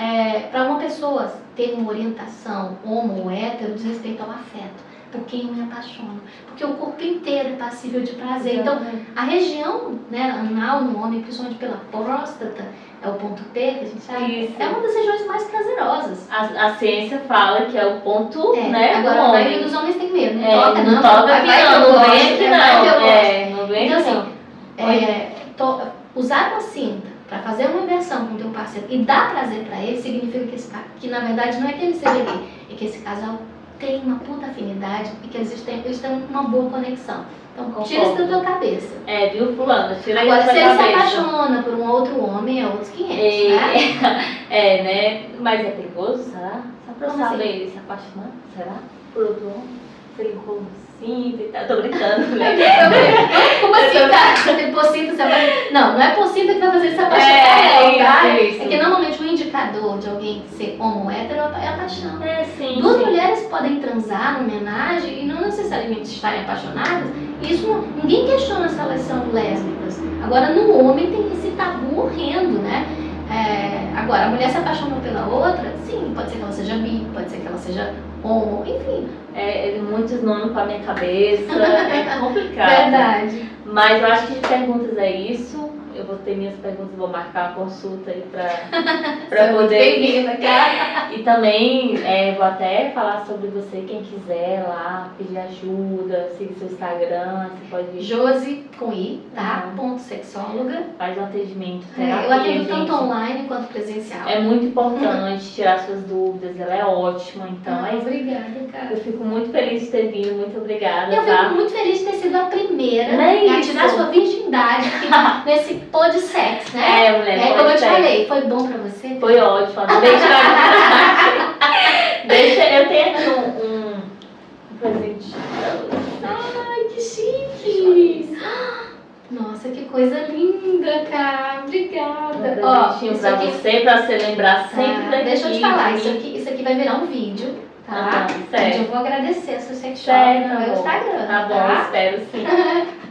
para uma pessoa ter uma orientação homo ou hétero, diz respeito ao afeto, por quem eu me apaixono, porque o corpo inteiro é passível de prazer. Então, a região, né, anal no homem, principalmente pela próstata, é o ponto P, que a gente sabe, Isso. é uma das regiões mais prazerosas. A ciência fala que é o ponto, né, Agora, do a homem. maioria dos homens tem medo, não toca não não, toca aqui vai que eu não, não gosto, vem aqui vai que eu gosto. não vem Então, não. assim, usar uma cinta para fazer uma inversão com o teu parceiro e dar prazer para ele, significa que na verdade não é que ele seja gay, é que esse casal tem uma puta afinidade e que eles têm uma boa conexão. Então, tira isso da tua cabeça. Viu, fulano? Tira Agora, isso da se ele se cabeça. apaixona por um outro homem, é outros 500, né? Né? Mas é perigoso, será? Só pra eu Como saber assim? ele se apaixonar, será? Por outro homem? Se ele enrolou cinta e tal. Tô brincando, né? Como assim, cara? Tem por cinta, você vai... Não é por cinta que vai fazer ele se apaixonar, não, tá? Isso. É que normalmente o indicador de alguém ser homo ou hétero é a paixão. Sim. Duas sim. mulheres podem transar numa homenagem e não necessariamente estarem apaixonadas. Isso ninguém questiona se elas são lésbicas. Agora, no homem tem esse tabu horrendo, né? Agora, a mulher se apaixonou pela outra, sim, pode ser que ela seja bi, pode ser que ela seja homo, enfim. Muitos nomes pra minha cabeça, é complicado. Verdade. Mas eu acho que de perguntas é isso. Eu vou ter minhas perguntas, vou marcar uma consulta aí pra poder. Bem-vinda, cara. E também vou até falar sobre você, quem quiser lá, pedir ajuda, siga seu Instagram, você pode vir. Josi com I, tá? Ponto sexóloga. Faz um atendimento, terapia, Eu atendo gente. tanto online quanto presencial. É muito importante tirar suas dúvidas, ela é ótima, então é isso. Obrigada, cara. Eu fico muito feliz de ter vindo, muito obrigada. Eu tá? fico muito feliz de ter sido a primeira Não é a isso. tirar sua virgindade aqui nesse podsex, né? Mulher, Como eu te podsex. falei, foi bom pra você? Foi ótimo, adorei tirar eu tenho aqui um presente pra você. Ai, que chique! Nossa, que coisa linda, cara. Obrigada. Um presentinho pra você, pra você lembrar sempre daqui. Deixa eu te falar, de mim. isso aqui vai virar um vídeo, tá? Certo. Eu vou agradecer a sua sexual Certo, no meu Instagram, tá bom, espero sim.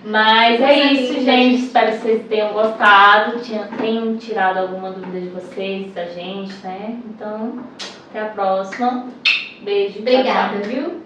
Mas é isso, gente. Espero que vocês tenham gostado, tenham tirado alguma dúvida de vocês, da gente, né? Então, até a próxima. Beijo. Obrigada, tchau, tchau. viu?